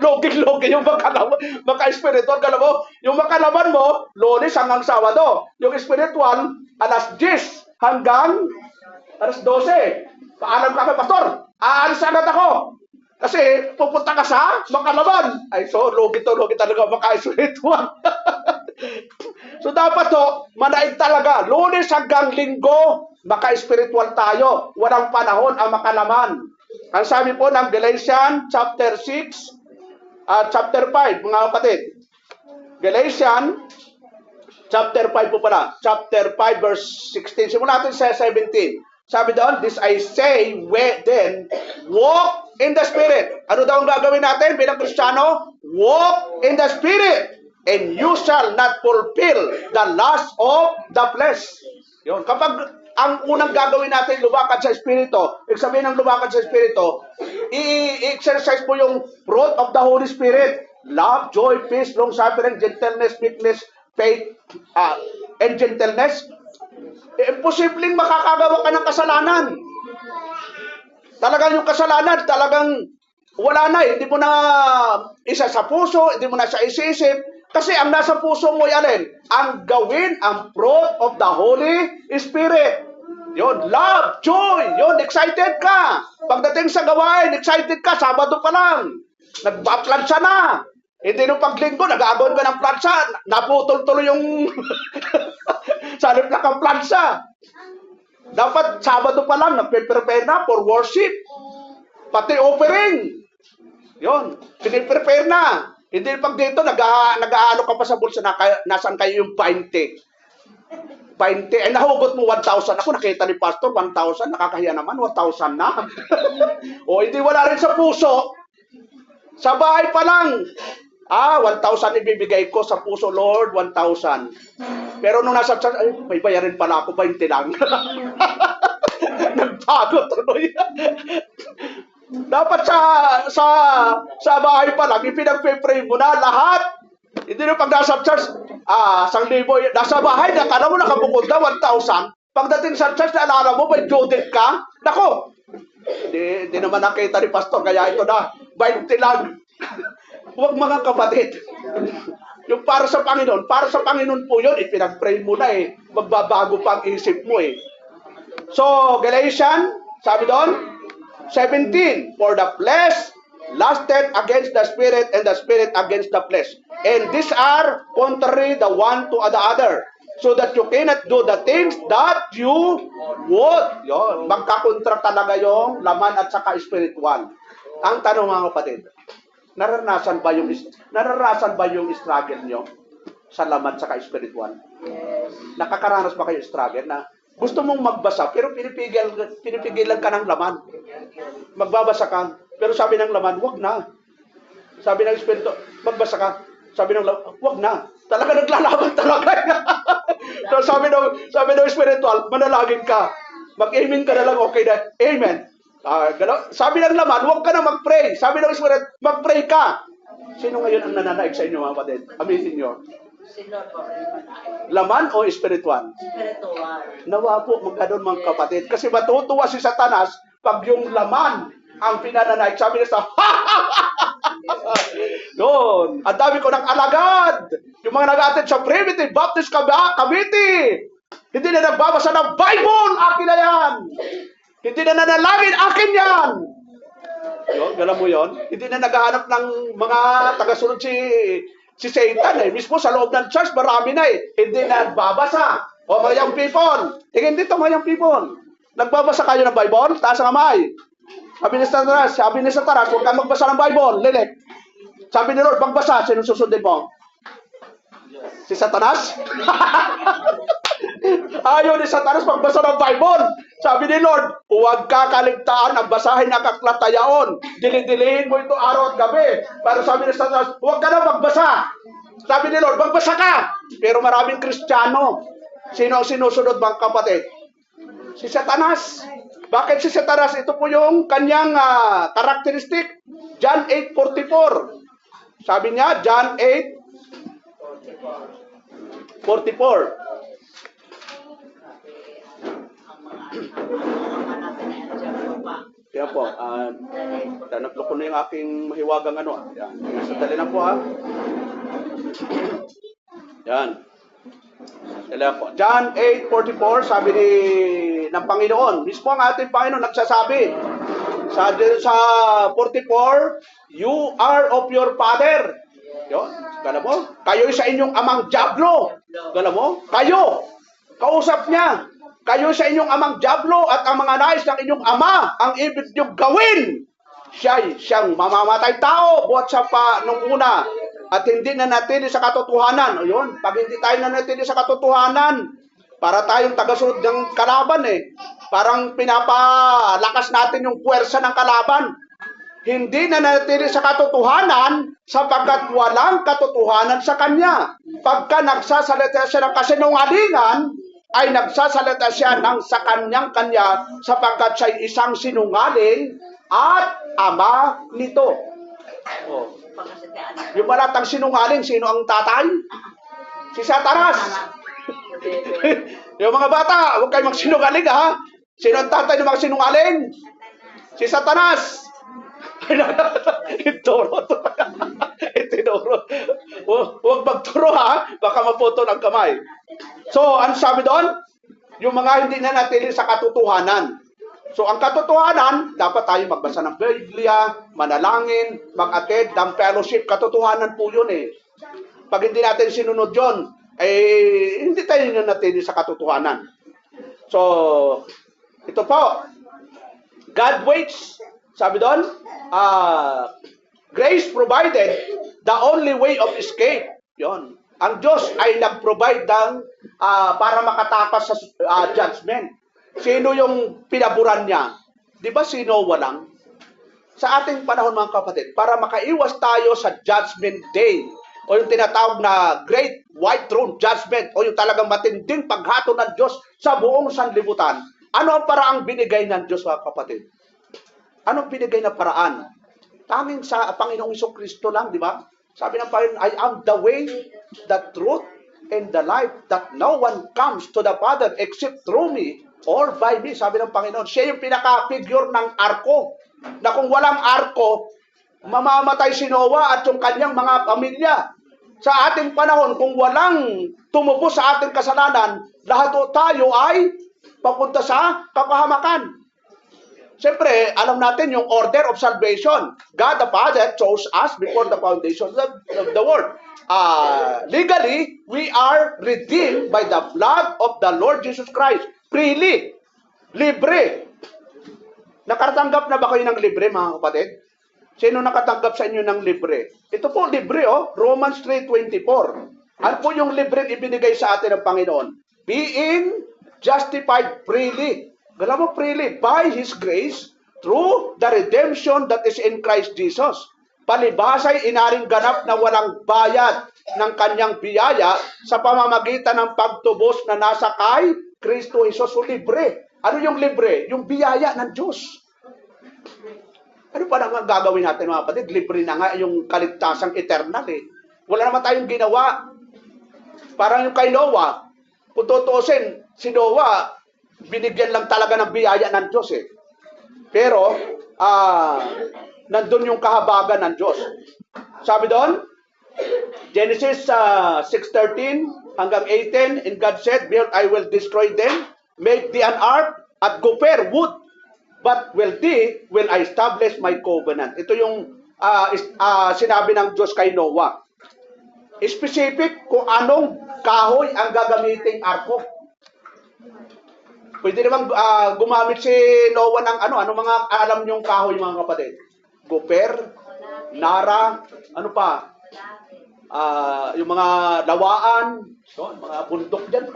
S1: Loging-loging yung makalaman, maka-spiritual. Kala mo, yung makalaman mo, Lunes hanggang Sabado. Yung spiritual, alas 10 hanggang alas 12. Paalam ka kay Pastor, aalis agad ako. Kasi pupunta ka sa makalaman. Ay, so, logi talaga maka-spiritual. So, dapat to, manaig talaga. Lunes hanggang Linggo, maka-spiritual tayo. Walang panahon ang makalaman. Ang sabi po ng Galatians chapter 6, chapter 5, mga kapatid. Galatians chapter 5 po pala. Chapter 5 verse 16. Simulan natin sa 17. Sabi doon, this I say, then, walk in the Spirit. Ano daw ang gagawin natin bilang Kristiyano? Walk in the Spirit, and you shall not fulfill the lust of the flesh. Yun. Kapag ang unang gagawin natin, lumakad sa Espiritu, ibig sabihin ng lumakad sa Espiritu, i-exercise po yung fruit of the Holy Spirit. Love, joy, peace, long-suffering, gentleness, meekness, faith, and gentleness. Imposibleng makakagawa ka ng kasalanan. Talagang yung kasalanan, talagang wala na eh. Hindi mo na isa sa puso, hindi mo na sa isisip. Kasi ang nasa puso mo yan, ang gawin ang fruit of the Holy Spirit. Yun, love, joy, yun, excited ka. Pagdating sa gawain, excited ka, Sabado pa lang. Nagpa-plansa na. Hindi nung paglinggo, nag-aagawin ka ng plansa, naputol tuloy yung salip na kang plansa. Dapat Sabado pa lang, nagpe-prepare na for worship. Pati offering. Yun, piniprepare na. Hindi pag dito, nag-aano ka pa sa bulsa, nasaan kayo yung 20? 20, ay nahugot mo 1,000. Ako nakita ni Pastor, 1,000, nakakahiya naman, 1,000 na. O hindi wala rin sa puso. Sa bahay pa lang. 1,000 ibibigay ko sa puso, Lord, 1,000. Pero nung nasa church, ay, may bayarin pala ako, 20 lang. Nagbago tuloy. Dapat sa bahay pa lang, ipinag-pray mo na lahat. Hindi nung pag nasa church, 1,000, nasa bahay, nakala mo nakabukod na 1,000. Pagdating sa church, naalala mo, may Judith ka? Nako, hindi naman nakita ni Pastor, kaya ito na, 20 lang. Huwag mga kapatid. Yung para sa Panginoon po yun, ipinag-pray mo na eh. Magbabago pa ang isip mo eh. So, Galatians, sabi doon, 17, for the flesh lusteth against the spirit, and the spirit against the flesh. And these are contrary the one to the other, so that you cannot do the things that you would. Yun. Magkakontra talaga yung laman at saka spiritual. Ang tanong mga kapatid, naranasan ba yung struggle nyo sa laman at saka spiritual? Nakakaranas ba kayo struggle na gusto mong magbasa pero pinipigilan ka ng laman? Magbabasa ka, pero sabi ng laman, wag na. Sabi ng espiritu, magbasa ka. Sabi ng laman, wag na. Talaga naglalaban talaga. So sabi ng spiritual, manalangin ka. Mag-amen ka na lang, okay na. Amen. Sabi ng laman, huwag ka na mag-pray. Sabi ng spirit, mag-pray ka. Sino ngayon ang nananaig sa inyo, mga kapatid? Aminin nyo. Laman o spiritual?
S2: Spiritual.
S1: Nawa po, magkanoon mga kapatid. Kasi matutuwa si Satanas pag yung laman ang pinananaig. Sabi niya sa, doon. Ang dami ko ng alagad. Yung mga nag-attend sa Primitive Baptist Committee. Hindi na nagbabasa ng Bible. Akin na yan. Hindi na nanalangin. Akin yan. Yun, alam mo yun? Hindi na naghahanap ng mga tagasunod si Satan eh. Mismo sa loob ng church, marami na eh. Hindi na nagbabasa. O mga young people. Tingin dito mga young people. Nagbabasa kayo ng Bible? Taas ang kamay. Sabi ni Satanas, huwag kang magbasa ng Bible. Lilik. Sabi ni Lord, magbasa. Sino susundin mo? Si Satanas? Ayaw ni Satanas magbasa ng Bible. Sabi ni Lord, huwag kakaligtaan ang basahin ng kaklatayaon. Dilidilihin mo ito araw at gabi. Pero sabi ni Satanas, huwag ka na magbasa. Sabi ni Lord, magbasa ka. Pero maraming Kristiyano. Sino ang sinusunod mga kapatid? Si Satanas. Bakit si Satanas? Ito po yung kanyang karakteristik. John 8:44. Sabi niya, John 8:44. Kaya po, nanaplo ko na yung aking mahiwagang ano. Yan. Sandali na po ha. Yan. Sandali po. John 8:44, sabi ng Panginoon. Mismo ang ating Panginoon nagsasabi. Sa 44, you are of your father. Yun. Gala mo? Kayo sa inyong amang diablo. Gala mo? Kayo. Kausap niya. Kayo sa inyong amang diablo at ang mga nais ng inyong ama, ang ibig niyong gawin. Siyang mamamatay tao, buhat siya pa nung una. At hindi na natili sa katotohanan. O yun, pag hindi tayo na natili sa katotohanan, para tayong tagasunod ng kalaban eh. Parang pinapalakas natin yung puwersa ng kalaban. Hindi na natili sa katotohanan sapagkat walang katotohanan sa kanya. Pagka nagsasalita siya ng kasinungalingan, ay nagsasalita siya sa kanya sapagkat siya isang sinungaling at ama nito. Oh. Yung malatang sinungaling, sino ang tatay? Si Satanas. Yung mga bata, huwag kayo magsinungaling ha. Sino ang tatay ng mga sinungaling? Si Satanas. Ituro to. Itinuro. Huwag magturo ha. Baka maputo ng kamay. So, ano sabi doon? Yung mga hindi na natili sa katotohanan. So, ang katotohanan, dapat tayo magbasa ng Biblia, manalangin, mag-attend ng fellowship. Katotohanan po yun eh. Pag hindi natin sinunod yun, hindi tayo na natili sa katotohanan. So, ito po. God waits. Sabi doon, grace provided the only way of escape. Yon. Ang Diyos ay nag-provide para makatakas sa judgment. Sino yung pinaburan niya? Di ba sino walang? Sa ating panahon mga kapatid, para makaiwas tayo sa judgment day, o yung tinatawag na Great White Throne Judgment, o yung talagang matinding paghato ng Diyos sa buong sanlibutan, ano ang paraang binigay ng Diyos mga kapatid? Anong binigay na paraan? Tanging sa Panginoong Jesucristo lang, di ba? Sabi ng Panginoon, I am the way, the truth, and the life, that no one comes to the Father except through me or by me. Sabi ng Panginoon, siya yung pinaka-figure ng arko. Na kung walang arko, mamamatay si Noah at yung kanyang mga pamilya. Sa ating panahon, kung walang tumubo sa ating kasalanan, lahat tayo ay papunta sa kapahamakan. Siyempre, alam natin yung order of salvation. God the Father chose us before the foundation of the world. Legally, we are redeemed by the blood of the Lord Jesus Christ. Freely. Libre. Nakatanggap na ba kayo ng libre, mga kapatid? Sino nakatanggap sa inyo ng libre? Ito po, libre, Romans 3:24. Ano po yung libre ibinigay sa atin ng Panginoon? Being justified freely. Alam mo, freely, by His grace, through the redemption that is in Christ Jesus. Palibhasa'y inaring ganap na walang bayad ng kanyang biyaya sa pamamagitan ng pagtubos na nasa kay Kristo Jesus. So, libre. Ano yung libre? Yung biyaya ng Diyos. Ano pa na nga gagawin natin, mga kapatid? Libre na nga yung kaligtasang eternal eh. Wala naman tayong ginawa. Parang yung kay Noah, kung tutuusin, si Noah, binigyan lang talaga ng biyaya ng Diyos eh. Pero, nandun yung kahabagan ng Diyos. Sabi doon, Genesis 6:13 hanggang 18, and God said, behold, I will destroy them, make thee an ark, at gopher wood, but will I establish my covenant. Ito yung sinabi ng Diyos kay Noah. Specific kung anong kahoy ang gagamiting arko. Pwede naman gumamit si Noah ng ano mga alam niyong kahoy, mga kapatid? Gopher, nara, ano pa? Yung mga lawaan, mga bundok dyan,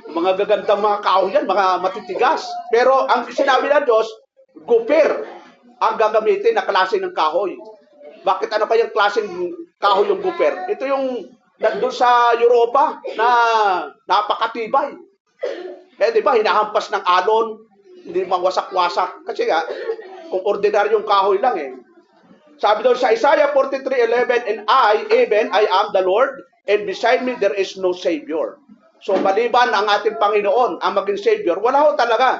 S1: mga gagandang mga kahoy yan, mga matitigas. Pero ang sinabi ng Diyos, gopher ang gagamitin na klase ng kahoy. Bakit ano kayang klaseng kahoy yung gopher? Ito yung nandun sa Europa na napakatibay. Di ba, hinahampas ng alon, hindi mawasak-wasak. Kasi nga, kung ordinaryong kahoy lang Sabi doon sa Isaiah 43:11, and I am the Lord, and beside me there is no Savior. So maliban ang ating Panginoon, ang maging Savior, wala ho talaga.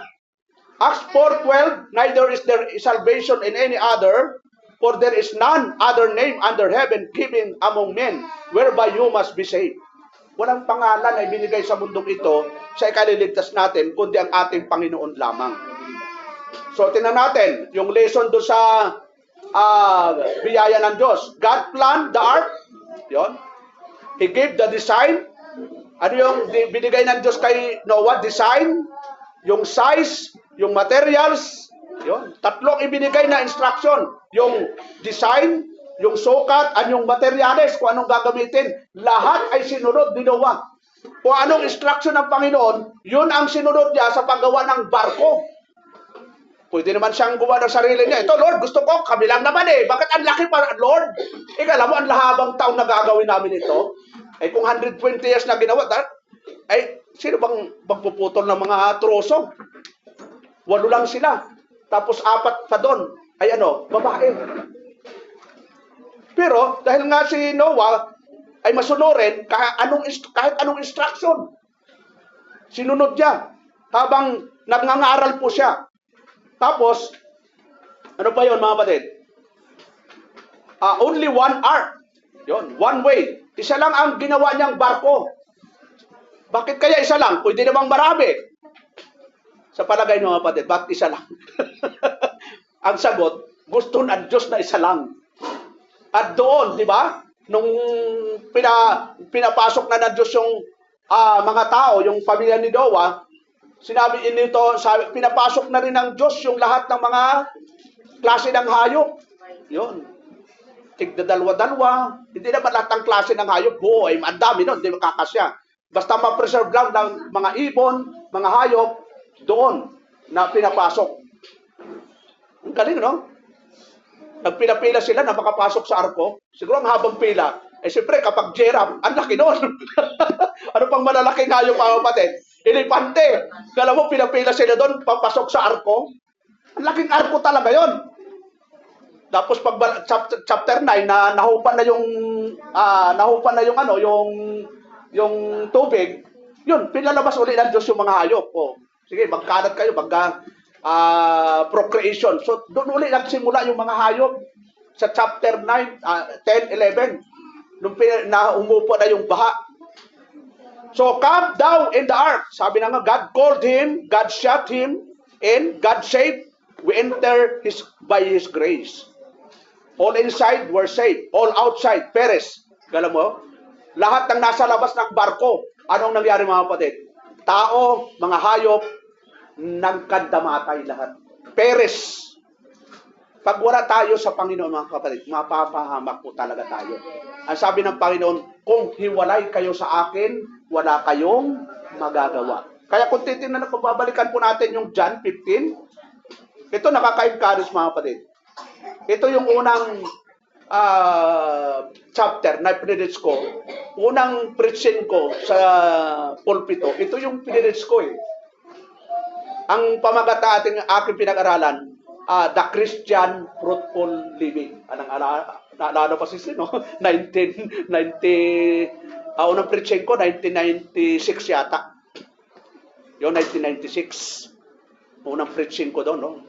S1: Acts 4:12, neither is there salvation in any other, for there is none other name under heaven given among men, whereby you must be saved. Walang pangalan na ibinigay sa mundong ito sa ikaliligtas natin, kundi ang ating Panginoon lamang. So tingnan natin, yung lesson doon sa biyaya ng Diyos. God planned the ark. Yon. He gave the design. Ano yung binigay ng Diyos kay Noah? Design, yung size, yung materials. Yon. Tatlong ibinigay na instruction. Yung design, yung sukat, at yung materials, kung anong gagamitin. Lahat ay sinunod ni Noah. Kung anong instruction ng Panginoon, yun ang sinunod niya sa paggawa ng barko. Pwede naman siyang gumawa ng sarili niya. Ito, Lord, gusto ko, kami lang naman Bakit ang laki pa, Lord? Alam mo, ang lahabang taon na gagawin namin ito. Kung 120 years na ginawa, sino bang magpuputol ng mga troso? 8 lang sila. Tapos 4 pa doon. Babae. Pero, dahil nga si Noah ay masunurin, kahit anong instruction, sinunod niya. Habang nagngangaral po siya. Tapos, ano pa yun, mga kapatid? Only one ark. Yun, one way. Isa lang ang ginawa niyang barko. Bakit kaya isa lang? Pwede namang marami. Sa palagay niyo, mga kapatid, bakit isa lang? Ang sagot, gusto ng Diyos na isa lang. At doon, di ba? Nung pinapasok na ng Diyos yung mga tao, yung pamilya ni Noah, sinabi nito, pinapasok na rin ng Diyos yung lahat ng mga klase ng hayop. Yun. Tigda dalawa-dalawa. Hindi naman lahat ng klase ng hayop. Buo, ang dami nun, hindi makakasya. Basta ma-preserve lang ng mga ibon, mga hayop, doon na pinapasok. Ang galing, no? Nagpila-pila sila na makapasok sa arko. Siguro ang habang pila. Siyempre, kapag giraffe, ang laki nun. Ano pang malalaking hayop, mga kapatid? Elepante. Kala mo, pinapila sila doon, papasok sa arko. Ang laking arko talaga yon. Tapos pag chapter 9 na nahupan na yung tubig, yun, pinalabas ulit ng Diyos yung mga hayop. Sige, magkalat kayo, procreation. So, doon ulit nagsimula yung mga hayop sa chapter 9, 10, 11. Nung umupo na yung baha. So, come down in the ark. Sabi na nga, God called him, God shot him, and God saved, we enter by His grace. All inside were saved, all outside perished. Alam mo? Lahat ng nasa labas ng barko, anong nangyari mga kapatid? Tao, mga hayop, nagkadamatay lahat. Perished. Pag wala tayo sa Panginoon mga kapatid, mapapahamak po talaga tayo. Ang sabi ng Panginoon, kung hiwalay kayo sa akin, wala kayong magagawa. Kaya kung titingnan na babalikan po natin yung John 15, ito nakaka-encourage mga kapatid. Ito yung unang chapter na pinirits ko. Unang preaching ko sa pulpito. Ito yung pinirits ko eh. Ang pamagat na aking pinag-aralan, The Christian Fruitful Living. Naalala pa si Sino? 1990, unang preaching ko, 1996 yata. Yung 1996. Unang preaching ko doon, no?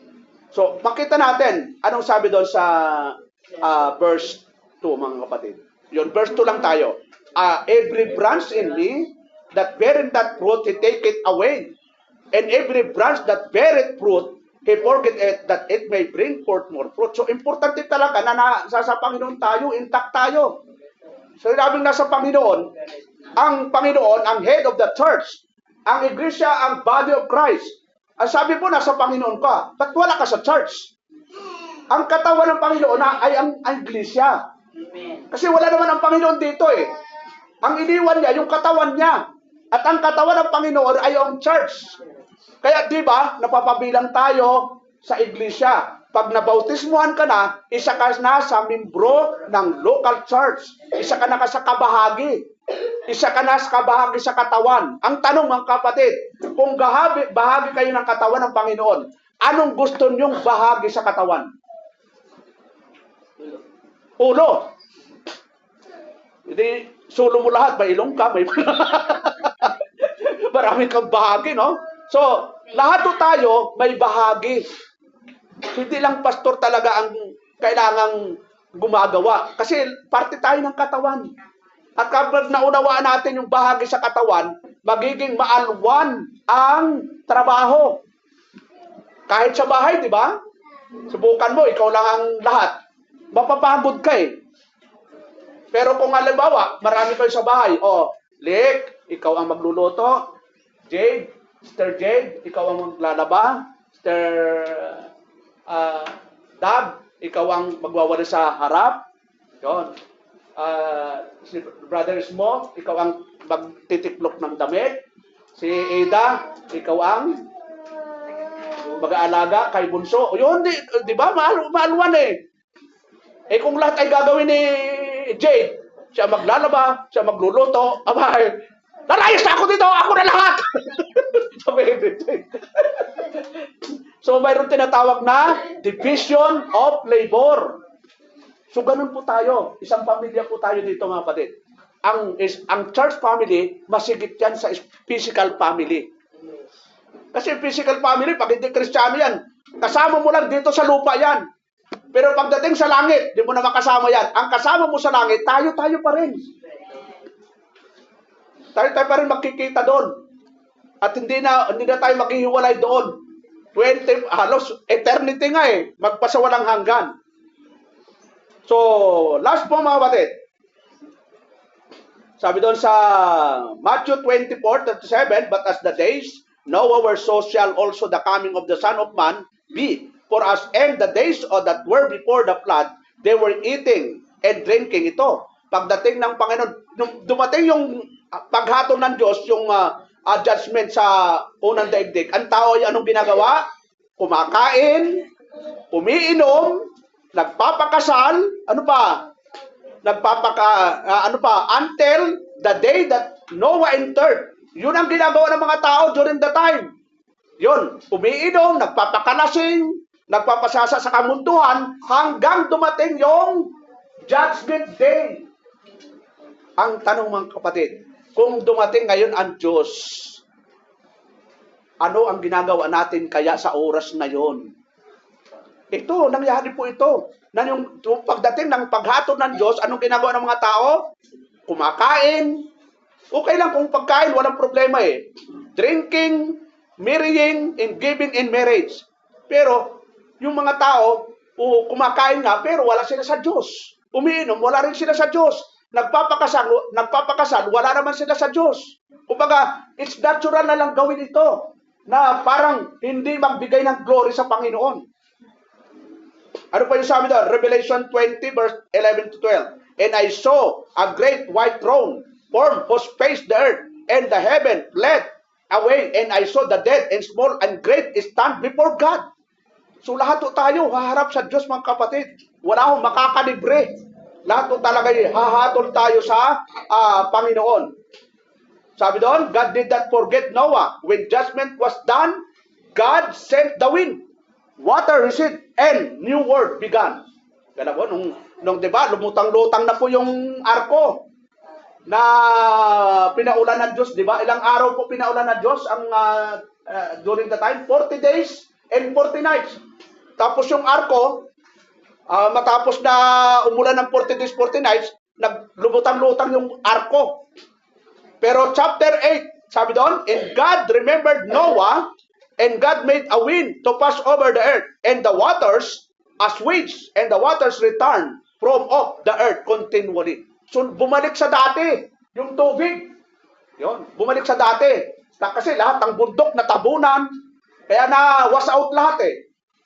S1: So, makita natin, anong sabi doon sa verse 2, mga kapatid. Yun, verse 2 lang tayo. Every branch in me that beareth that fruit, he take it away. And every branch that beareth fruit, he forget it, that it may bring forth more fruit. So, importante talaga na nasa Panginoon tayo, intact tayo. So, sabing nasa Panginoon, ang head of the church, ang iglesia, ang body of Christ. Ang sabi po, nasa Panginoon ka. Ba't wala ka sa church? Ang katawan ng Panginoon ay ang iglesia. Kasi wala naman ang Panginoon dito eh. Ang iniwan niya, yung katawan niya. At ang katawan ng Panginoon ay ang church. Kaya di ba, napapabilang tayo sa iglesia. Pag nabautismuhan ka na, isa ka na sa membro ng local church. Isa ka na sa kabahagi. Isa ka na sa kabahagi sa katawan. Ang tanong mga kapatid, kung bahagi kayo ng katawan ng Panginoon, anong gusto niyong bahagi sa katawan? Ulo. Hindi, sulo mo lahat, may ilong ka, may marami kang bahagi, no? So, lahat tayo may bahagi. Hindi lang pastor talaga ang kailangang gumagawa. Kasi parte tayo ng katawan. At kapag naunawaan natin yung bahagi sa katawan, magiging maalwan ang trabaho. Kahit sa bahay, di ba? Subukan mo, ikaw lang ang lahat. Mapapagod ka eh. Pero kung halimbawa, marami kayo sa bahay, Lick, ikaw ang magluluto. Jade, Sister Jade, ikaw ang maglalaba. Sister Dab, ikaw ang magwawala sa harap. Yun. Si Brother Smo, ikaw ang magtitiklop ng damit. Si Ada, ikaw ang mag-aalaga kay Bunso. Yun, di ba? Maalwan eh. Eh kung lahat ay gagawin ni Jade, siya maglalaba, siya magluluto, abay, lalayas na ako dito, ako na lahat! So mayroon tinatawag na division of labor. So ganun po tayo. Isang pamilya po tayo dito mga kapatid. Ang church family, masigit yan sa physical family. Kasi physical family, pag hindi Kristiyano yan, kasama mo lang dito sa lupa yan. Pero pagdating sa langit, di mo na makasama yan. Ang kasama mo sa langit, tayo pa rin. Tayo pa rin makikita doon. At hindi na tayo maghihiwalay doon. Halos eternity nga eh. Magpasawalang hanggan. So, last po mga batid. Sabi doon sa Matthew 24:37, but as the days Noah were so shall also the coming of the Son of Man be. For as in the days that were before the flood, they were eating and drinking. Ito, pagdating ng Panginoon, dumating yung paghatol ng Diyos, yung judgment sa unang daigdig. Ang tao ay anong ginagawa? Kumakain, umiinom, nagpapakasal, until the day that Noah entered. Yun ang ginagawa ng mga tao during the time. Yun, umiinom, nagpapakalasing, nagpapasasa sa kamunduhan, hanggang dumating yung judgment day. Ang tanong mga kapatid, kung dumating ngayon ang Diyos, ano ang ginagawa natin kaya sa oras na yon? Ito, nangyari po ito. Na yung pagdating ng paghatol ng Diyos, anong ginagawa ng mga tao? Kumakain. Okay lang kung pagkain, walang problema eh. Drinking, marrying and giving in marriage. Pero, yung mga tao, kumakain nga, pero wala sila sa Diyos. Umiinom, wala rin sila sa Diyos. Nagpapakasal, wala naman sila sa Diyos. Kumbaga, it's natural na lang gawin ito na parang hindi magbigay ng glory sa Panginoon. Ano pa yung sabi doon? Revelation 20 verse 11 to 12. And I saw a great white throne formed whose face the earth and the heaven fled away, and I saw the dead and small and great stand before God. So lahat po tayo haharap sa Diyos, mga kapatid. Wala akong makakalibre. Lahat po talaga hahatol tayo sa Panginoon. Sabi doon, God did not forget Noah. When judgment was done, God sent the wind. Water receded and new world began. Kaya po, nung diba, lumutang-lutang na po yung arko na pinaulan ng Diyos, diba? Ilang araw po pinaulan ng Diyos ang during the time? 40 days and 40 nights. Tapos yung arko, matapos na umulan ng 40 days, 40 nights, lumutang-lutang yung arko. Pero chapter 8, sabi doon, and God remembered Noah, and God made a wind to pass over the earth, and the waters assuaged, and the waters returned from off the earth continually. So, bumalik sa dati, yung tubig. Yun, bumalik sa dati. Kasi lahat ng bundok natabunan, kaya na was out lahat eh.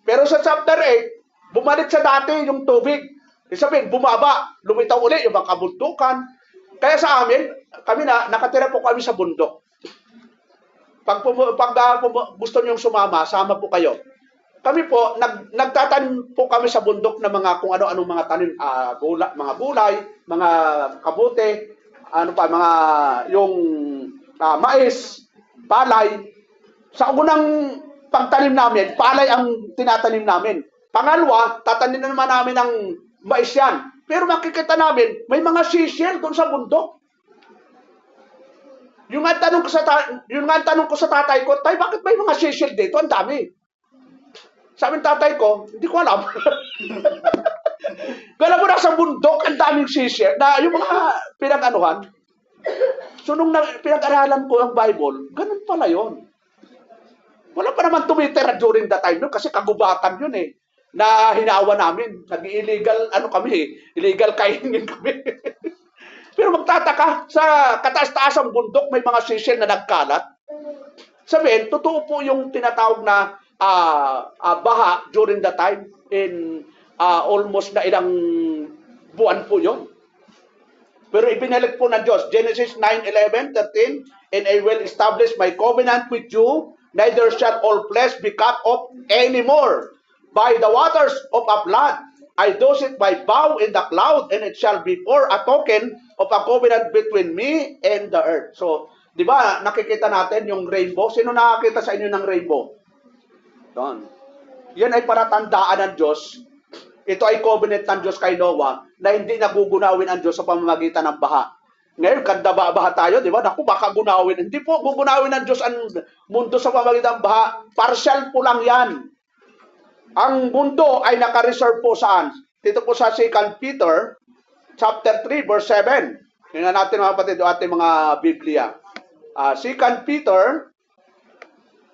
S1: Pero sa chapter 8, bumalik sa dati yung tubig. Ibig sabihin, bumaba, lumitaw uli yung mga kabundukan. Kaya sa amin, nakatira po kami sa bundok. Pag gusto niyong sumama, sama po kayo. Kami po, nagtatanim po kami sa bundok ng mga kung ano-anong mga tanim, mga gulay, mga kabute, yung mais, palay. Sa unang pagtanim namin, palay ang tinatanim namin. Pangalawa, tatanim na naman namin ng mais yan. Pero makikita namin, may mga sisir doon sa bundok. Yung nga tanong ko sa tatay ko, tay, bakit may mga sisir dito? Ang dami. Sabi ng tatay ko, hindi ko alam. Kala mo nasa bundok, ang daming sisir, na yung mga pinag-anuhan. So, nung pinag-aralan ko ang Bible, ganun pala yon. Wala pa naman tumitira during that time, no? Kasi kagubatan yun eh, na hinawa namin. Nag-illegal, illegal kainin kami. Pero magtataka, sa kataas-taasang bundok, may mga sisir na nagkalat. Sabihin, totoo po yung tinatawag na baha during the time in almost na ilang buwan po yun. Pero ibinalik po ng Diyos. Genesis 9:11, 13, and I will establish my covenant with you, neither shall all flesh be cut off anymore by the waters of a flood. I do it by bow in the cloud, and it shall be for a token of a covenant between me and the earth. So, di ba, nakikita natin yung rainbow? Sino nakakita sa inyo ng rainbow? Doon. Yan ay paratandaan ng Diyos. Ito ay covenant ng Diyos kay Noah na hindi nagugunawin ang Diyos sa pamamagitan ng baha. Ngayon, kanda baha tayo, di ba? Naku, baka gunawin. Hindi po gugunawin ng Diyos ang mundo sa pamamagitan ng baha. Partial po lang yan. Ang mundo ay naka-reserve po saan? Dito po sa 2 Peter, chapter 3, verse 7. Tingnan natin mga kapatid, ating mga Biblia. 2 Peter,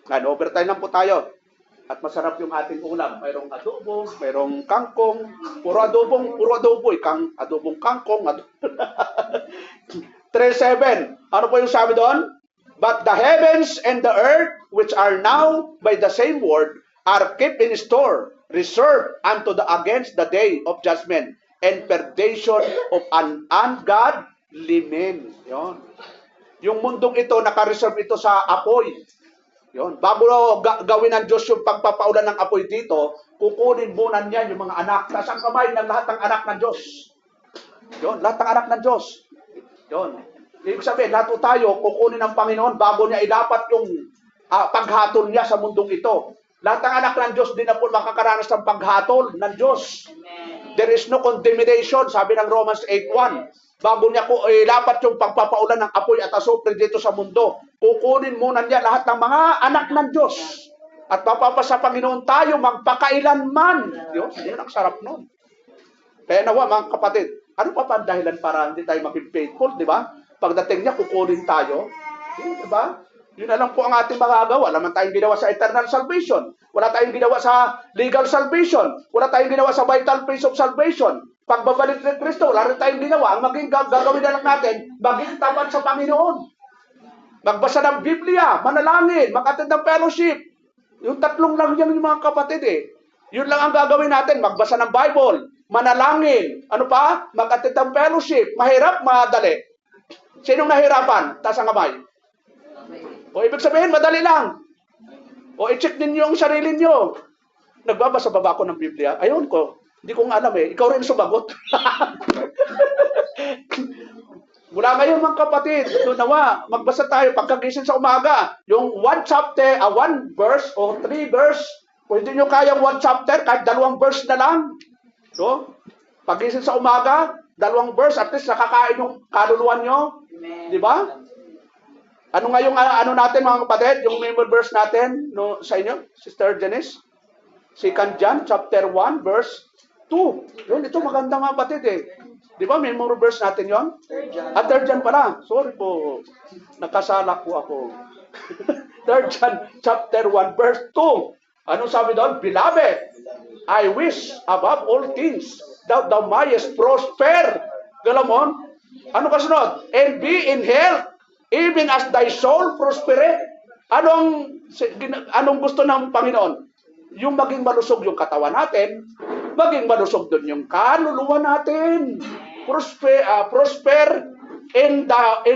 S1: overtime lang po tayo. At masarap yung ating ulam. Mayroong adobo, mayroong kangkong, puro adobo, adobong kangkong. 3:7. Ano po yung sabi doon? But the heavens and the earth, which are now by the same word, are kept in store, reserved unto against the day of judgment and perdition of an ungodly men. Yon. Yung mundong ito, naka-reserve ito sa apoy. Yon. Bago gawin ng Diyos yung pagpapaulan ng apoy dito, kukunin muna niyan yung mga anak. Nasa kamay ng lahat ng anak ng Diyos. Yon. Lahat ng anak ng Diyos. Yon. Ibig sabihin, lahat po tayo kukunin ng Panginoon bago niya idapat yung paghatol niya sa mundong ito. Lahat ng anak ng Diyos din na po makakaranas ng paghatol ng Diyos. Amen. There is no condemnation, sabi ng Romans 8:1. Bago niya po ilapat yung pagpapaulan ng apoy at asupre dito sa mundo, kukunin muna niya lahat ng mga anak ng Diyos. At papapasa Panginoon tayo magpakailanman. Yun ang sarap nun. Kaya nawa mga kapatid, ano pa dahilan para hindi tayo maging faithful, di ba? Pagdating niya, kukunin tayo. Di ba? Yun na lang po ang ating magagawa. Wala man tayong ginawa sa eternal salvation. Wala tayong ginawa sa legal salvation. Wala tayong ginawa sa vital place of salvation. Pagbabalik ni Kristo, wala rin tayong ginawa. Ang maging gagawin na lang natin, maging tapat sa Panginoon. Magbasa ng Biblia, manalangin, mag-attend ng fellowship. Yung tatlong lang yan yung mga kapatid eh. Yun lang ang gagawin natin, magbasa ng Bible, manalangin, ano pa? Mag-attend ng fellowship. Mahirap, madali. Sinong nahirapan? Taas ang kamay. O ibig sabihin, madali lang. O i-check ninyo ang sarili nyo. Nagbabasa ba ako ng Biblia? Ayun ko. Hindi ko nga alam eh. Ikaw rin sumagot. Mula ngayon mga kapatid, nawa, magbasa tayo pagkagising sa umaga. Yung one chapter, one verse o 3 verse. Kung hindi nyo kayang one chapter, kahit 2 verse na lang. So, pagising sa umaga, 2 verse, at least nakakain yung kaluluwan nyo. Di ba? Ano nga yung ano natin mga kapatid? Yung memory verse natin no, sa inyo, Sister Janice? 2 John chapter 1 verse 2. Yun, ito maganda mga kapatid eh. Di ba memory verse natin yon? 3 John pala. Sorry po. Nakasala po ako. 3 John chapter 1 verse 2. Anong sabi doon? Beloved, I wish above all things that thou mayest prosper. Galamon? Ano kasunod? And be in health, even as thy soul prospereth. Anong gusto ng Panginoon? Yung maging malusog yung katawan natin, maging malusog doon yung kaluluwa natin. Prosper and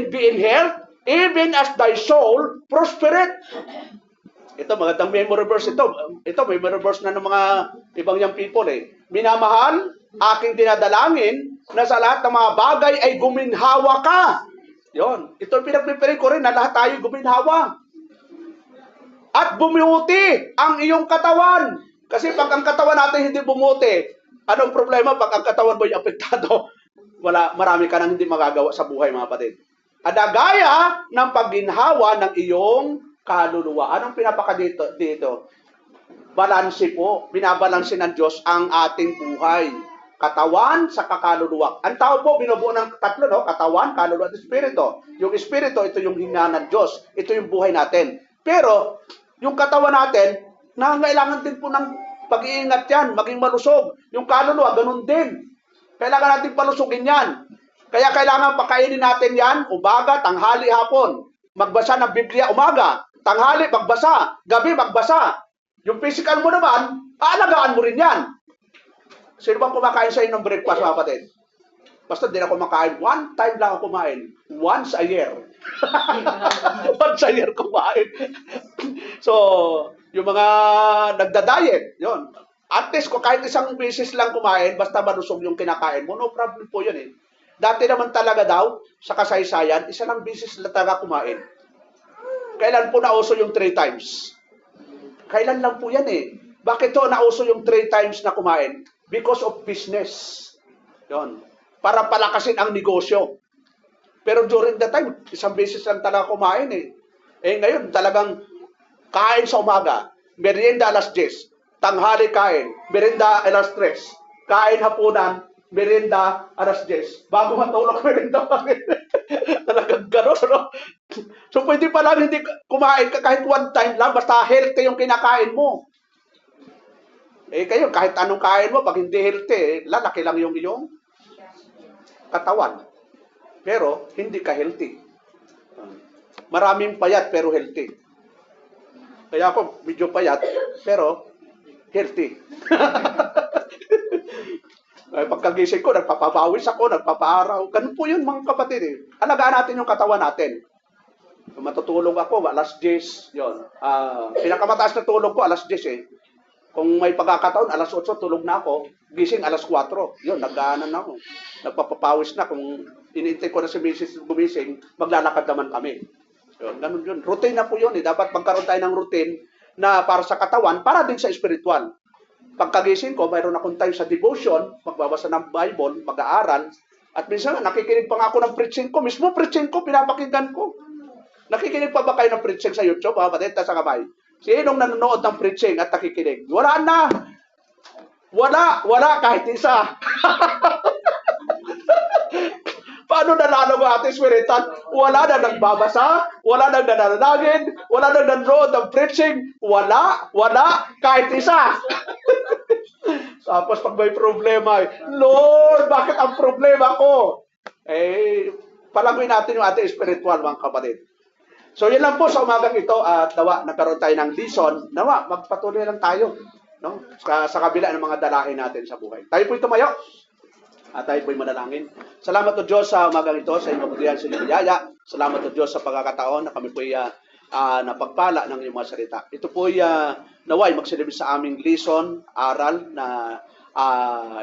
S1: be in health, even as thy soul prospereth. Ito, magandang memory verse ito. Ito, memory verse na ng mga ibang young people eh. Minamahal, aking dinadalangin na sa lahat ng mga bagay ay guminhawa ka. Yon. Ito pinagpipili ko rin na lahat tayo guminhawa. At bumuti ang iyong katawan. Kasi pag ang katawan natin hindi bumuti, anong problema pag ang katawan mo ay apektado? Marami ka nang hindi magagawa sa buhay mga kapatid. Adagaya ng pagginhawa ng iyong kaluluwa. Anong pinapaka dito? Balanse po. Binabalanse ng Diyos ang ating buhay. Katawan sa kaluluwa. Ang tao po, binubuo ng tatlo, no? Katawan, kaluluwa, at espiritu. Yung espiritu, ito yung hinga ng Diyos. Ito yung buhay natin. Pero, yung katawan natin, nangangailangan din po ng pag-iingat yan, maging malusog. Yung kaluluwa, ganun din. Kailangan natin palusugin yan. Kaya kailangan pakainin natin yan, umaga, tanghali, hapon. Magbasa ng Biblia umaga, tanghali, magbasa, gabi, magbasa. Yung physical mo naman, aalagaan mo rin yan. Sino bang kumakain sa inyo ng breakfast, mga kapatid? Basta di na kumakain. One time lang ako kumain. Once a year. Once a year kumain. So, yung mga nagda-diet, yun. At least, kahit isang beses lang kumain, basta malusog yung kinakain mo, no problem po yun eh. Dati naman talaga daw, sa kasaysayan, isa lang beses lang talaga kumain. Kailan po nauso yung 3 times? Kailan lang po yan eh. Bakit to nauso yung 3 times na kumain? Because of business. Yun. Para palakasin ang negosyo. Pero during the time, isang beses lang talaga kumain eh. Eh ngayon, talagang kain sa umaga, merienda alas 10, tanghali kain, merienda alas 3, kain hapunan, merienda alas 10, bago matulog merienda pa rin. Talagang gano'n, no? So pwede pa lang hindi kumain ka kahit one time lang, basta healthy yung kinakain mo. Eh kayo, kahit anong kain mo, pag hindi healthy, lalaki lang yung iyong katawan. Pero, hindi ka healthy. Maraming payat, pero healthy. Kaya ako, medyo payat, pero healthy. Pagkagising ko, nagpapabawis ako, nagpapaaraw. Ganun po yun, mga kapatid. Eh. Alagaan natin yung katawan natin. Matutulog ako, alas 10. Yun. Pinakamataas na tulog ko, alas 10 eh. Kung may pagkakataon, alas 8, tulog na ako. Gising, alas 4. Yun, nagaanan ako. Nagpapapawis na. Kung iniintay ko na si Mrs. gumising, maglalakad naman kami. Yun, ganun yun. Routine na po yun. Eh. Dapat magkaroon tayo ng routine na para sa katawan, para din sa spiritual. Pagkagising ko, mayroon akong time sa devotion, magbabasa ng Bible, mag-aaral, at minsan nakikinig pa nga ako ng preaching ko. Mismo preaching ko, pinapakinggan ko. Nakikinig pa ba kayo ng preaching sa YouTube? Kapatid, sa kamay. Sinong nanonood ng preaching at nakikinig? Wala na. Wala kahit isa. ano na lalo ng ating spiritual? Wala na nagbabasa, wala nang nananalangin, wala nang nanonood ng preaching, wala, kahit isa. Tapos pag may problema, Lord, bakit ang problema ko? Palaguin natin yung ating spiritual, mga kapatid. So, yan lang po sa umagang ito at nawa, nagkaroon tayo ng lesson. Nawa, magpatuloy lang tayo, no? Sa kabila ng mga dalahin natin sa buhay. Tayo po'y tumayo at tayo po'y manalangin. Salamat o Diyos sa umagang ito, sa inyong kabulihan, sa inyong biyaya. Salamat o Diyos sa pagkakataon na kami po'y napagpala ng iyong mga salita. Ito po'y naway magsilbi sa aming lesson, aral na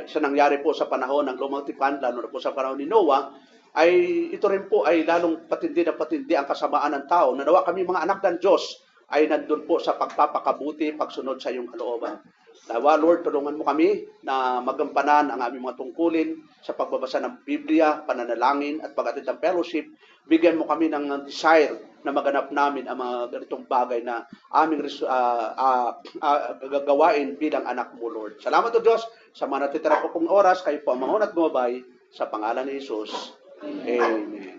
S1: isa nangyari po sa panahon ng Lumang Tipan, lalo na po sa panahon ni Noah, ay ito rin po ay lalong patindi na patindi ang kasamaan ng tao. Nanawa kami mga anak ng Diyos ay nandun po sa pagpapakabuti, pagsunod sa iyong kalooban. Nawa, Lord, tulungan mo kami na magampanan ang aming mga tungkulin sa pagbabasa ng Biblia, pananalangin at pag-attend ng fellowship. Bigyan mo kami ng desire na maganap namin ang mga ganitong bagay na aming gagawain bilang anak mo, Lord. Salamat o Diyos sa mga natitira po pong oras. Kayo po ang mangunat gumabay sa pangalan ni Jesus. Amen.